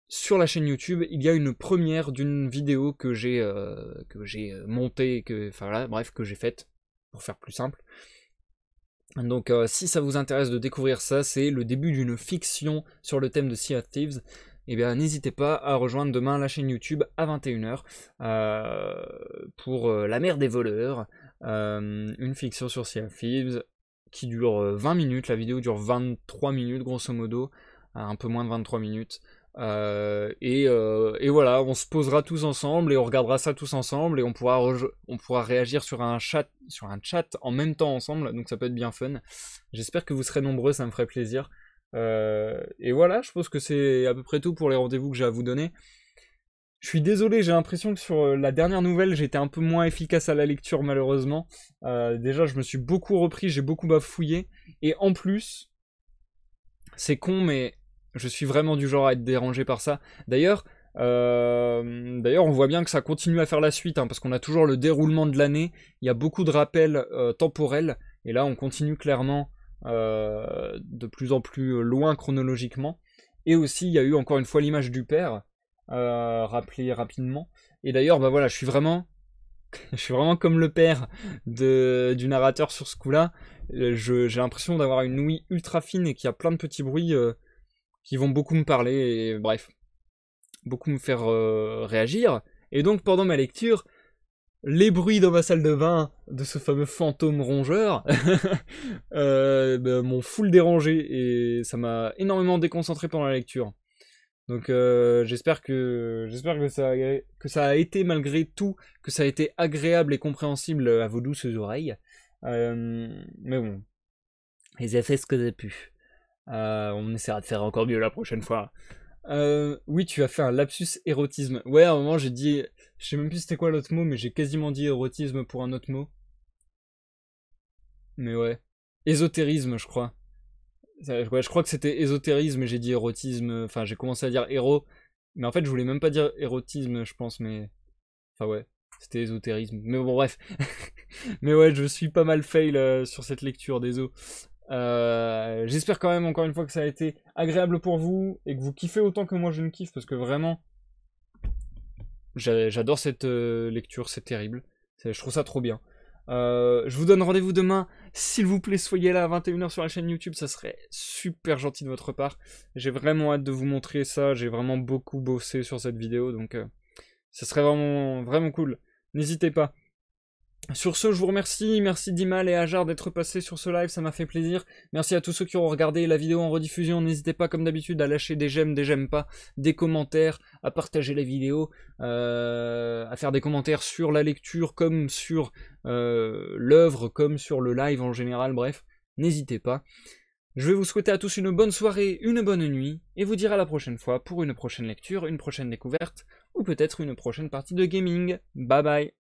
A: sur la chaîne YouTube, il y a une première d'une vidéo que j'ai montée, enfin voilà, bref, que j'ai faite, pour faire plus simple. Donc si ça vous intéresse de découvrir ça, c'est le début d'une fiction sur le thème de Sea of Thieves. Eh bien n'hésitez pas à rejoindre demain la chaîne YouTube à 21h pour La mer des voleurs, une fiction sur Sea of Thieves qui dure 20 minutes, la vidéo dure 23 minutes grosso modo, un peu moins de 23 minutes. Et voilà, on se posera tous ensemble et on regardera ça tous ensemble et on pourra réagir sur un chat en même temps ensemble, donc ça peut être bien fun. J'espère que vous serez nombreux, ça me ferait plaisir. Et voilà, je pense que c'est à peu près tout pour les rendez-vous que j'ai à vous donner. Je suis désolé, j'ai l'impression que sur la dernière nouvelle, j'étais un peu moins efficace à la lecture malheureusement. Déjà, je me suis beaucoup repris, j'ai beaucoup bafouillé, et en plus, C'est con, mais je suis vraiment du genre à être dérangé par ça. D'ailleurs, on voit bien que ça continue à faire la suite, hein, parce qu'on a toujours le déroulement de l'année. Il y a beaucoup de rappels temporels, et là, on continue clairement de plus en plus loin chronologiquement. Et aussi, il y a eu encore une fois l'image du père, rappelée rapidement. Et d'ailleurs, bah voilà, je suis vraiment comme le père du narrateur sur ce coup-là. J'ai l'impression d'avoir une ouïe ultra fine et qu'il y a plein de petits bruits qui vont beaucoup me parler et bref, beaucoup me faire réagir. Et donc pendant ma lecture, les bruits dans ma salle de bain de ce fameux fantôme rongeur m'ont full dérangé et ça m'a énormément déconcentré pendant la lecture. Donc j'espère que ça a été malgré tout, que ça a été agréable et compréhensible à vos douces oreilles. Mais bon, ils ont fait ce que j'ai pu. On essaiera de faire encore mieux la prochaine fois. Oui, tu as fait un lapsus érotisme. Ouais, à un moment j'ai dit, je sais même plus c'était quoi l'autre mot, mais j'ai quasiment dit érotisme pour un autre mot. Mais ouais, ésotérisme, je crois. Ouais, je crois que c'était ésotérisme et j'ai dit érotisme. Enfin, j'ai commencé à dire héros. Mais en fait, je voulais même pas dire érotisme, je pense, mais. Enfin, ouais, c'était ésotérisme. Mais bon, bref. Mais ouais, je suis pas mal fail sur cette lecture, désolé. J'espère quand même, encore une fois, que ça a été agréable pour vous et que vous kiffez autant que moi je ne kiffe, parce que vraiment, j'adore cette lecture, c'est terrible. Je trouve ça trop bien. Je vous donne rendez-vous demain. S'il vous plaît, soyez là à 21h sur la chaîne YouTube, ça serait super gentil de votre part. J'ai vraiment hâte de vous montrer ça, j'ai vraiment beaucoup bossé sur cette vidéo, donc ça serait vraiment, vraiment cool. N'hésitez pas. Sur ce, je vous remercie, merci Dimal et Ajar d'être passés sur ce live, ça m'a fait plaisir. Merci à tous ceux qui ont regardé la vidéo en rediffusion, n'hésitez pas comme d'habitude à lâcher des j'aime pas, des commentaires, à partager la vidéo, à faire des commentaires sur la lecture comme sur l'œuvre, comme sur le live en général, bref, n'hésitez pas. Je vais vous souhaiter à tous une bonne soirée, une bonne nuit, et vous dire à la prochaine fois pour une prochaine lecture, une prochaine découverte, ou peut-être une prochaine partie de gaming. Bye bye.